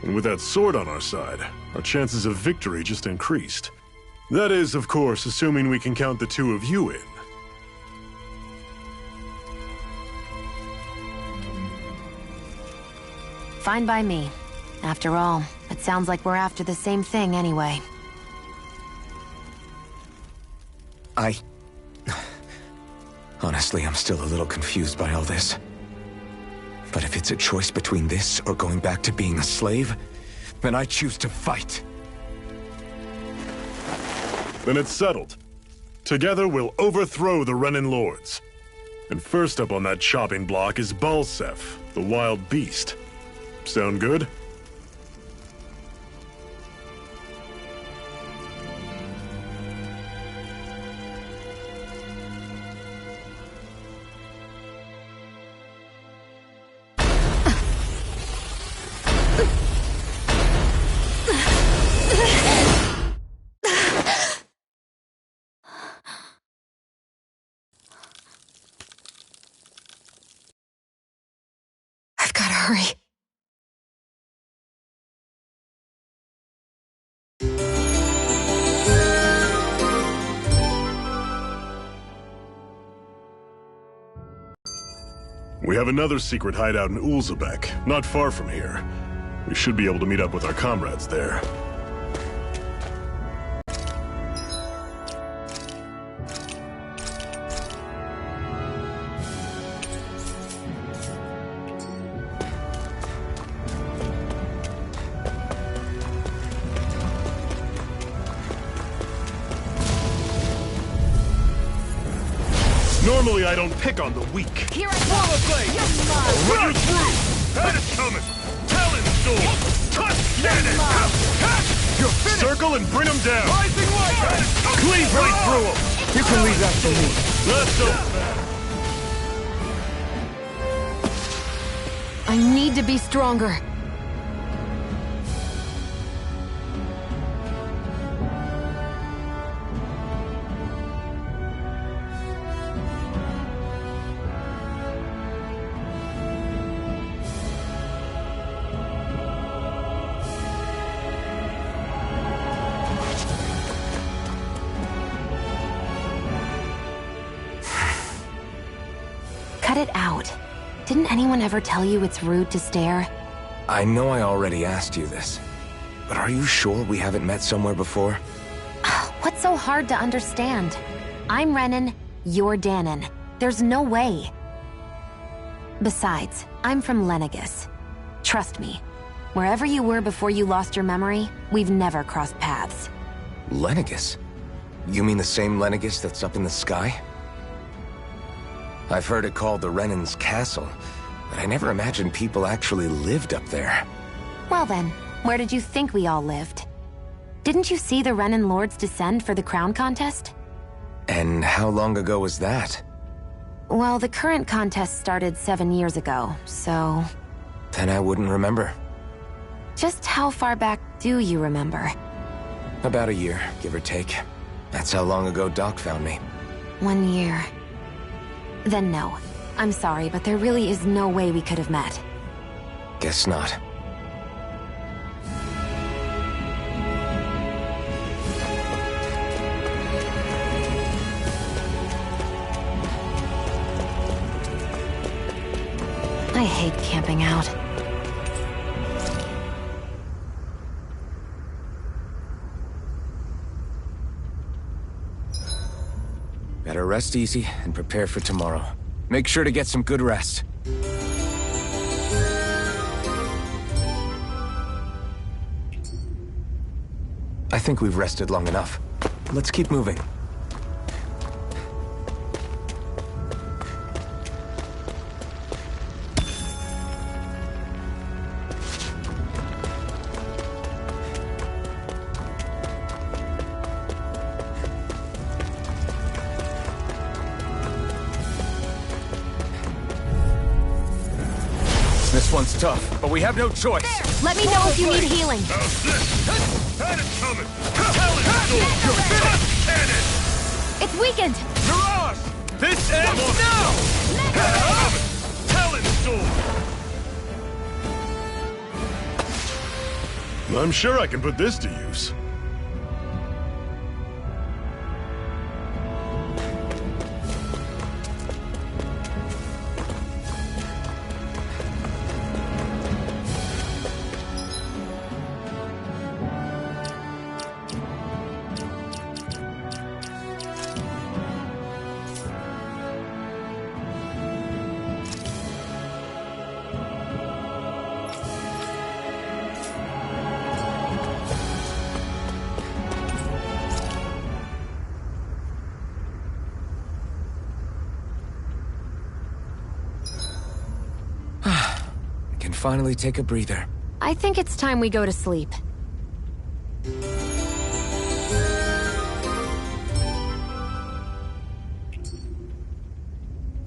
And with that sword on our side, our chances of victory just increased. That is, of course, assuming we can count the 2 of you in. Fine by me. After all, it sounds like we're after the same thing anyway. Honestly, I'm still a little confused by all this. But if it's a choice between this or going back to being a slave, then I choose to fight. Then it's settled. Together we'll overthrow the Renan lords. And first up on that chopping block is Balsef, the wild beast. Sound good? Hurry. We have another secret hideout in Ulzebek, not far from here. We should be able to meet up with our comrades there. Normally I don't pick on the weak. Here I come! I'll run you through! Head is coming! Talon sword! Touch cannon! You're finished! Circle and bring them down! Rising light! Cleave right through them! You can leave that to me. That's so bad. I need to be stronger. Cut it out. Didn't anyone ever tell you it's rude to stare? I know I already asked you this, but are you sure we haven't met somewhere before? What's so hard to understand? I'm Renan, you're Danon. There's no way. Besides, I'm from Lenegis. Trust me, wherever you were before you lost your memory, we've never crossed paths. Lenegis? You mean the same Lenegis that's up in the sky? I've heard it called the Renan's Castle, but I never imagined people actually lived up there. Well then, where did you think we all lived? Didn't you see the Renan Lords descend for the crown contest? And how long ago was that? Well, the current contest started 7 years ago, so... Then I wouldn't remember. Just how far back do you remember? About a year, give or take. That's how long ago Doc found me. 1 year. Then no. I'm sorry, but there really is no way we could have met. Guess not. I hate camping out. Better rest easy and prepare for tomorrow. Make sure to get some good rest. I think we've rested long enough. Let's keep moving. This one's tough, but we have no choice. There. Let me know if you need healing. How's this? Had it coming! Cannon! It's weakened! Mirage! This ends now! Talon Storm! I'm sure I can put this to use. Finally take a breather. I think it's time we go to sleep.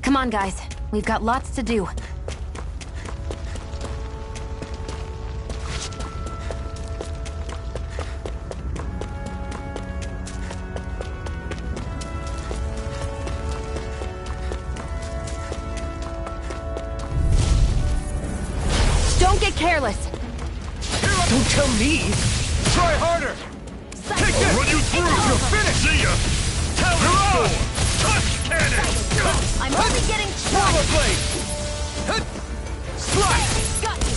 Come on, guys. We've got lots to do. Don't get careless. Don't tell me. Try harder. Take this. Run you through. You're finished. See ya. Talon Storm. Touch cannon. I'm only getting Power shot. blade. Slash. Got you.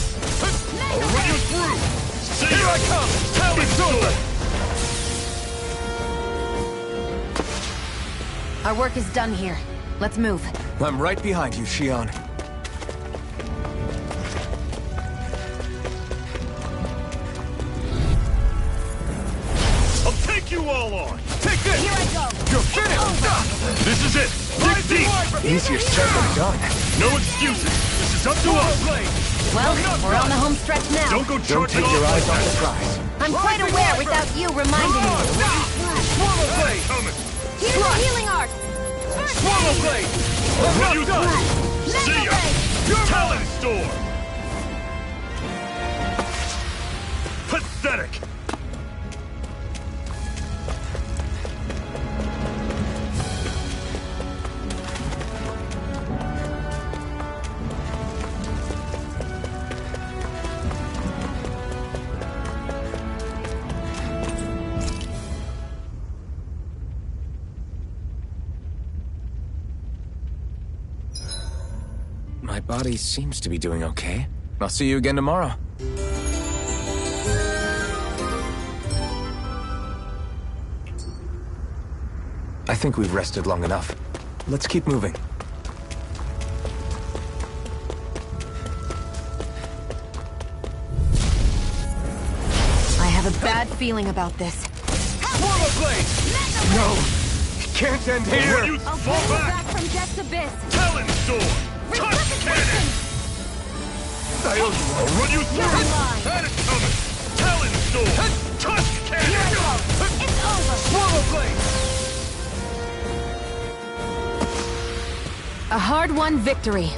I'll run you through. See Here ya. I come. Talon Storm. Our work is done here. Let's move. I'm right behind you, Shion. You all on. Take this. Here I go. You're finished. This is it. Dig deep. Easier said than done. No excuses. This is up to us. Well, we're on the home stretch now. Don't go Don't charging take your off eyes like off that. the prize. I'm quite aware without you reminding me. Swallow blade. Coming. Here's the healing art. Swallow blade. Run you through. See ya. Talon Storm. Pathetic. Body seems to be doing okay. I'll see you again tomorrow. I think we've rested long enough. Let's keep moving. I have a bad feeling about this. Swallow blade! No! It can't end here! You I'll fall bring you back! back from death's abyss. Talon Storm! Touch cannon! I'll run you through! mine. Had it coming! Talon Storm! Touch cannon! It's over. Swallow blade! A hard-won victory.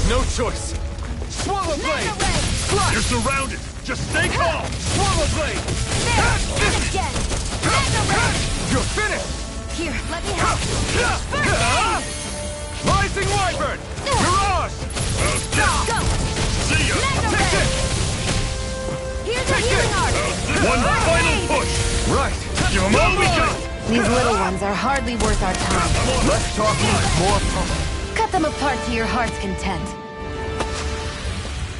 No choice! Swallow blade! Flush! You're surrounded! Just stay calm! Swallow blade! There, and again. Mega Ray. You're finished! Here, let me help. Rising Wyvern! Mirage! Go. See ya! Mega Take Ray. it! Here's the healing art. One final push! Right! Give them all we got! These little ones are hardly worth our time. Less talking, more pump. Cut them apart to your heart's content.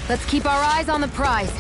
Let's keep our eyes on the prize.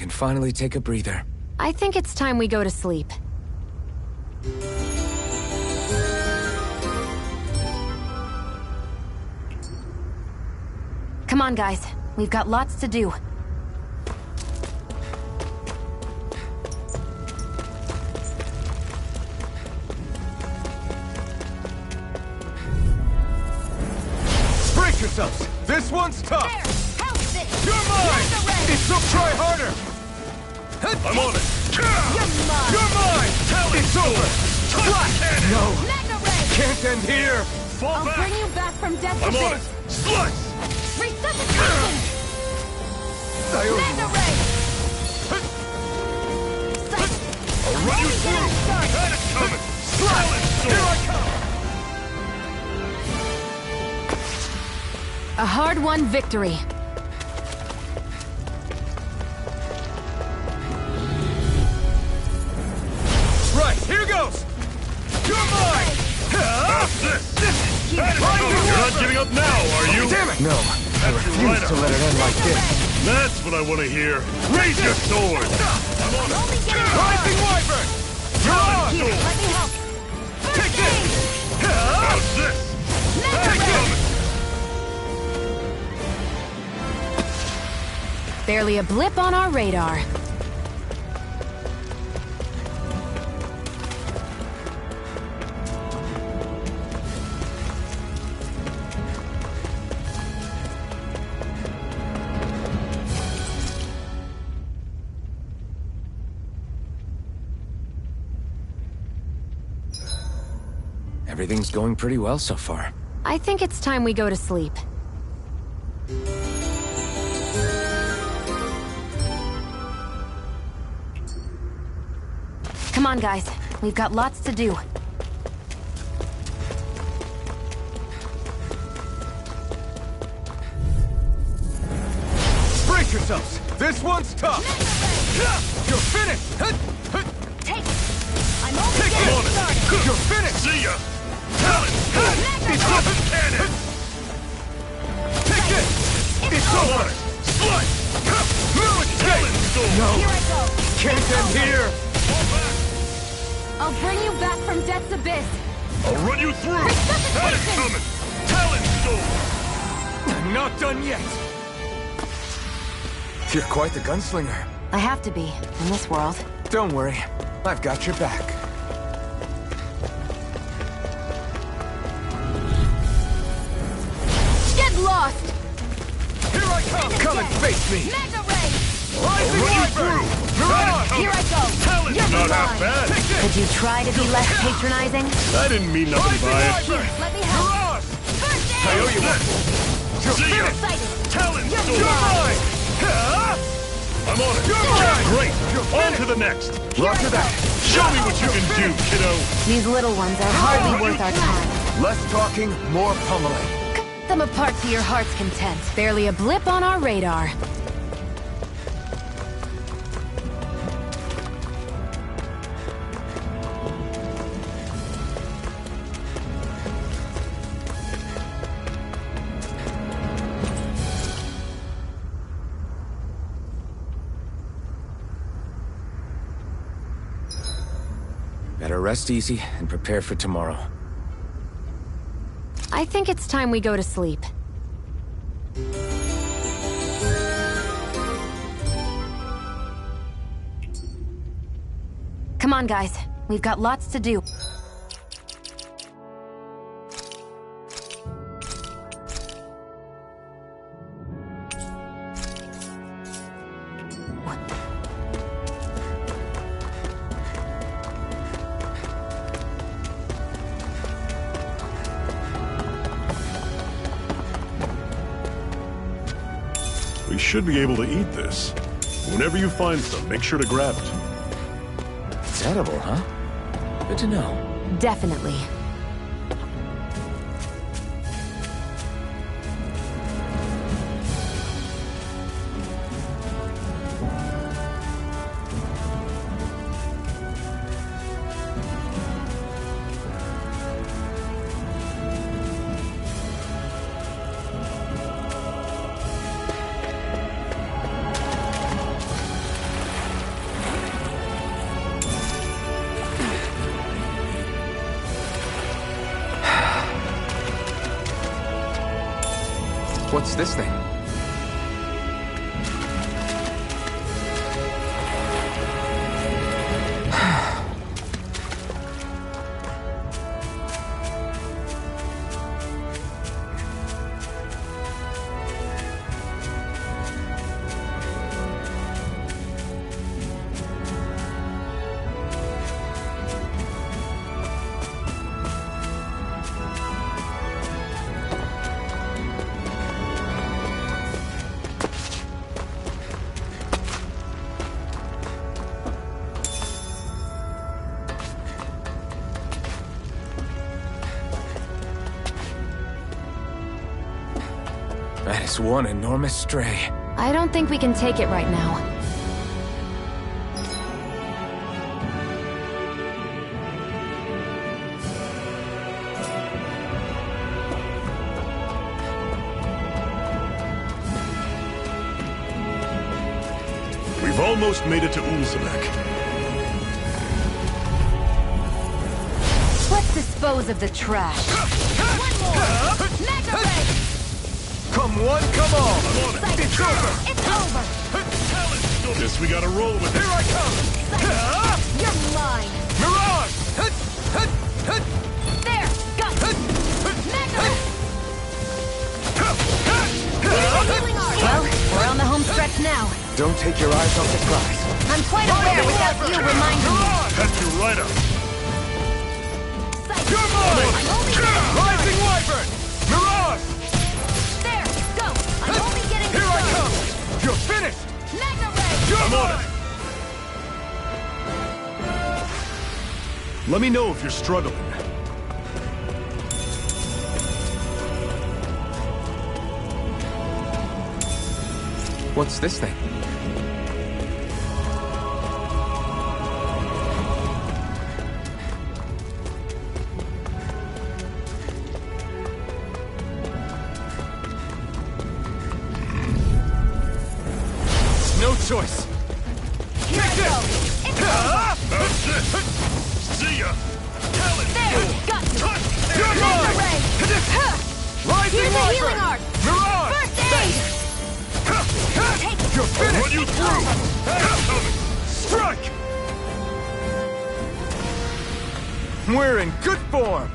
Finally take a breather. I think it's time we go to sleep. Come on, guys. We've got lots to do. Brace yourselves! This one's tough! There! Help this! You're mine! It's so try harder! I'm on it! You're mine! It's over! Flash! No! Mega Ray! Can't end here! Fall I'll back! bring you back from death's I'm on it! abyss! Slice! Resuscitation! Mega Ray! I'll run you through! Had it coming! Talon Storm! Here I come! A hard-won victory. Right, here goes! You're mine! How's this? Had it coming! You're not giving up now, are you? Damn it! No, I refuse to let it end like this. That's what I want to hear. Raise your sword! I'm on it! Rising Wyvern! Mirage! Here, let me help. Take this! How's this? Take this! Barely a blip on our radar. Everything's going pretty well so far. I think it's time we go to sleep. Come on, guys. We've got lots to do. Brace yourselves! This one's tough! You're finished! Take it! I'm only Take getting it! started! You're finished! See ya! Talon Storm! It's Touch over! cannon! Take it! It's I'm over! on it! Slice! No escape! Talon Storm! No! Here I go! Can't end here! Fall back! I'll bring you back from death's abyss! I'll run you through! Had it coming! Talon Storm! I'm not done yet! You're quite the gunslinger. I have to be, in this world. Don't worry, I've got your back. Get lost! Here I come! Come and face me! Mega Ray! Here I go! Talent, You're not half mine. bad. Could you try to be less patronizing? I didn't mean nothing by it. Here, let me help. First aid! I owe you one. See ya. Excited. Talent, You're soldier. mine. I'm on it. Great. On to the next. Roger that. Show me what you can do, kiddo. These little ones are hardly worth our time. Less talking, more pummeling. Cut them apart to your heart's content. Barely a blip on our radar. Better rest easy and prepare for tomorrow. I think it's time we go to sleep. Come on, guys. We've got lots to do. We should be able to eat this. Whenever you find some, make sure to grab it. It's edible, huh? Good to know. Definitely. What's this thing? That is one enormous stray. I don't think we can take it right now. We've almost made it to Ulzebek. Let's dispose of the trash. One more! Mega Ray! Come one, come all. It's over! It's over! Guess we gotta roll with it. Here I come. You're mine! Mirage! There! Got it! Mega Ray! Well, we're on the home stretch now. Don't take your eyes off the prize. I'm quite aware without you reminding me. Cut you right up. You're mine! Rising Wyvern! Mirage! There! Go! I'm only getting Here I started. come! You're finished! Mega Ray! You're mine! Let me know if you're struggling. What's this thing? No choice! Here I go! It's over! That's it. See ya. Talent. There! Got you! You're Mega mine! Ray! Rising Here's a Wyvern! healing art! Mirage! First aid! Take it! You're I'll finished! run you through. Strike! We're in good form!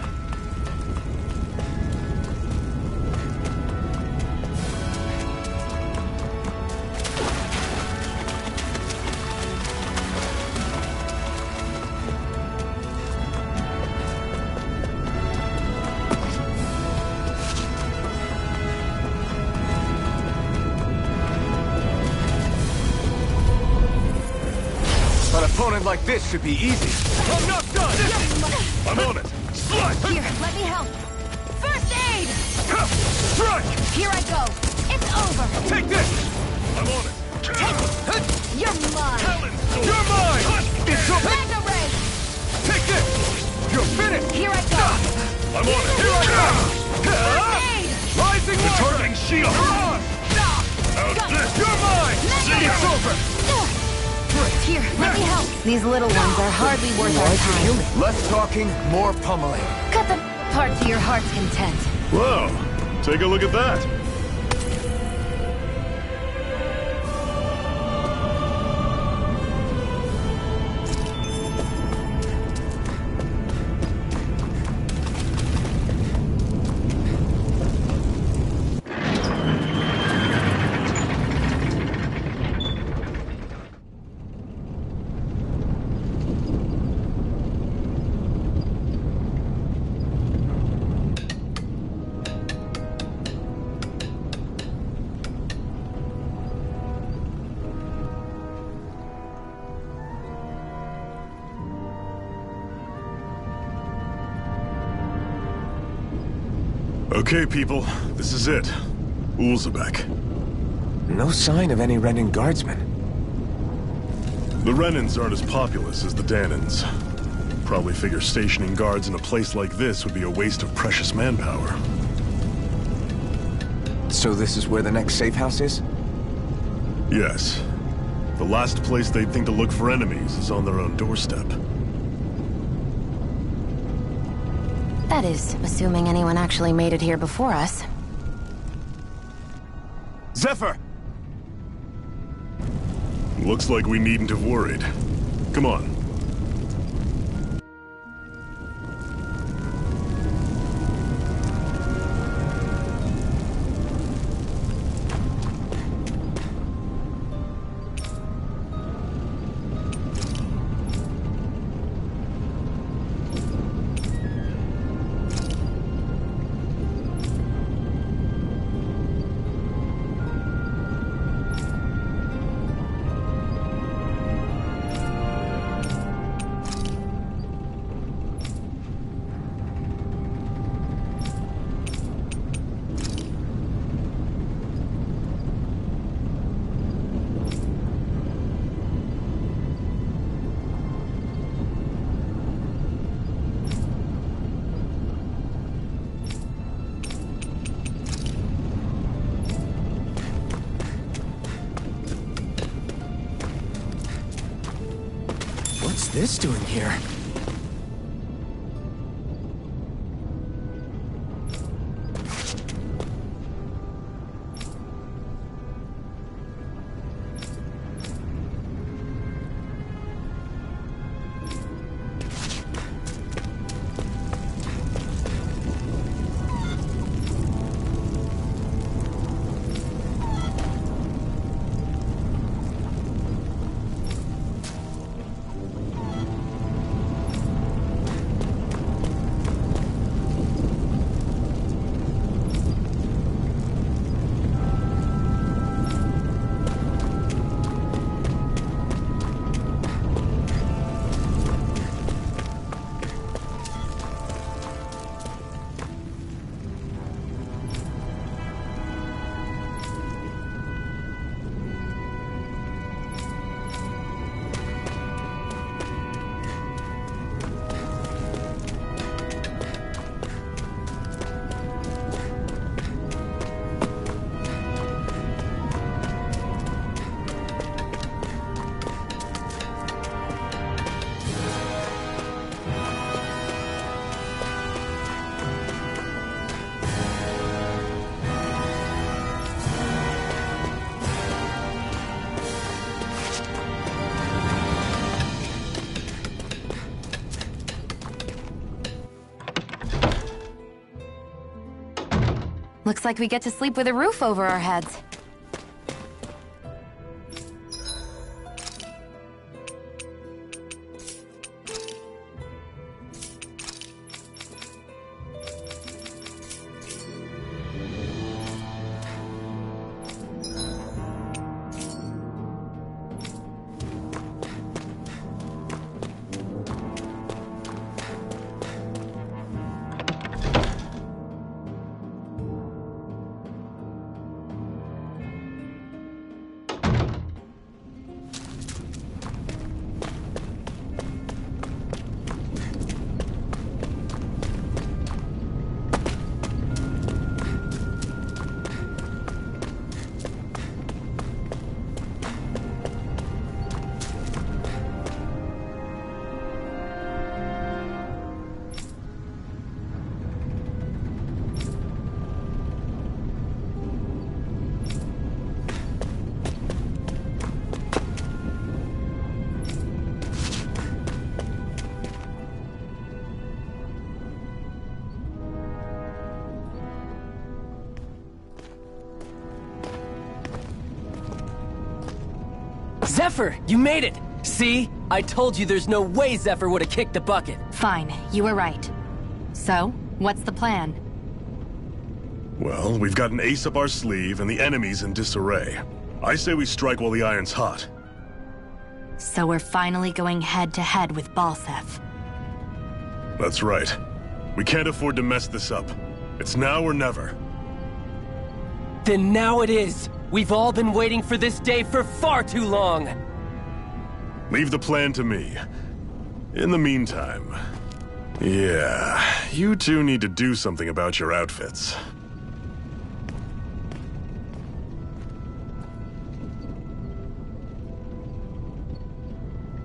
opponent like this should be easy. I'm not done! I'm on it! Slice! Here, let me help. First aid! Strike! Here I go. It's over. Take this! I'm on it! You're mine. You're mine! It's over! Mega ray! Take this! You're finished! Here I go. I'm on it! Here I come! First aid! Rising The Warrior! targeting shield! How's this? You're mine! It's over! Here, let me help. These little ones are hardly worth our time. Less talking, more pummeling. Cut them apart to your heart's content. Whoa! Take a look at that! Okay, people, this is it. Ulzebek. No sign of any Renan guardsmen. The Renans aren't as populous as the Danans. Probably figure stationing guards in a place like this would be a waste of precious manpower. So this is where the next safe house is? Yes. The last place they'd think to look for enemies is on their own doorstep. That is, assuming anyone actually made it here before us. Zephyr! Looks like we needn't have worried. Come on. What's this doing here? Looks like we get to sleep with a roof over our heads. Zephyr, you made it! See? I told you there's no way Zephyr would have kicked the bucket. Fine, you were right. So, what's the plan? Well, we've got an ace up our sleeve and the enemy's in disarray. I say we strike while the iron's hot. So we're finally going head-to-head with Balseph. That's right. We can't afford to mess this up. It's now or never. Then now it is! We've all been waiting for this day for far too long! Leave the plan to me. In the meantime... yeah, you two need to do something about your outfits.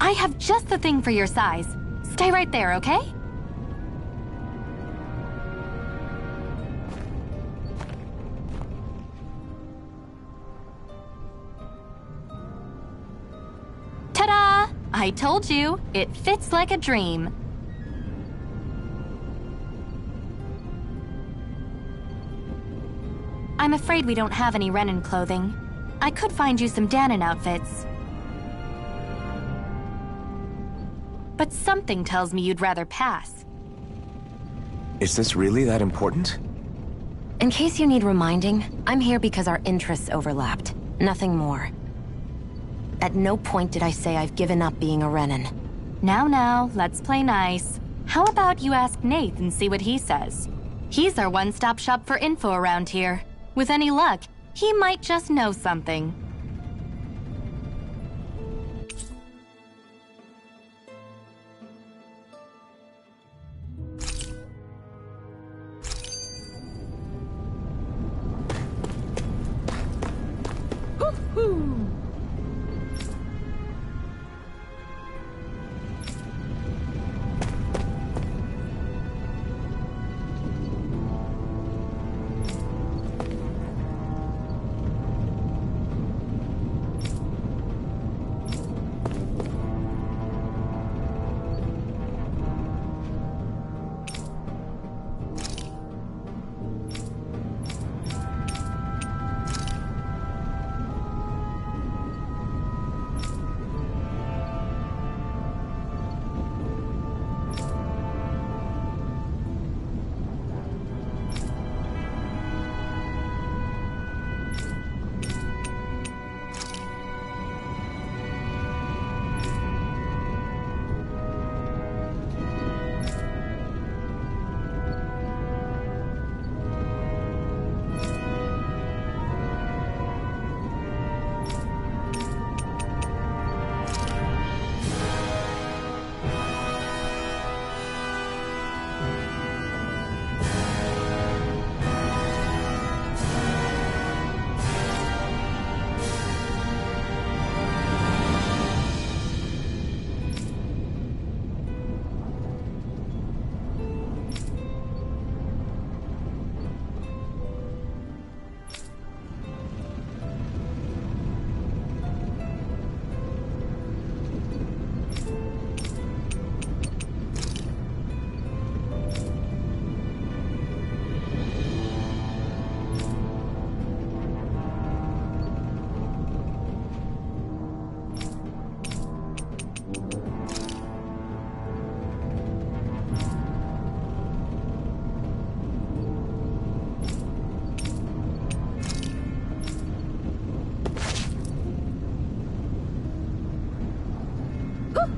I have just the thing for your size. Stay right there, okay? Ta-da! I told you, it fits like a dream. I'm afraid we don't have any Renan clothing. I could find you some Danon outfits. But something tells me you'd rather pass. Is this really that important? In case you need reminding, I'm here because our interests overlapped. Nothing more. At no point did I say I've given up being a Renan. Now, let's play nice. How about you ask Nate and see what he says? He's our one-stop shop for info around here. With any luck, he might just know something.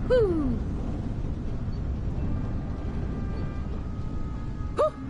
Woo!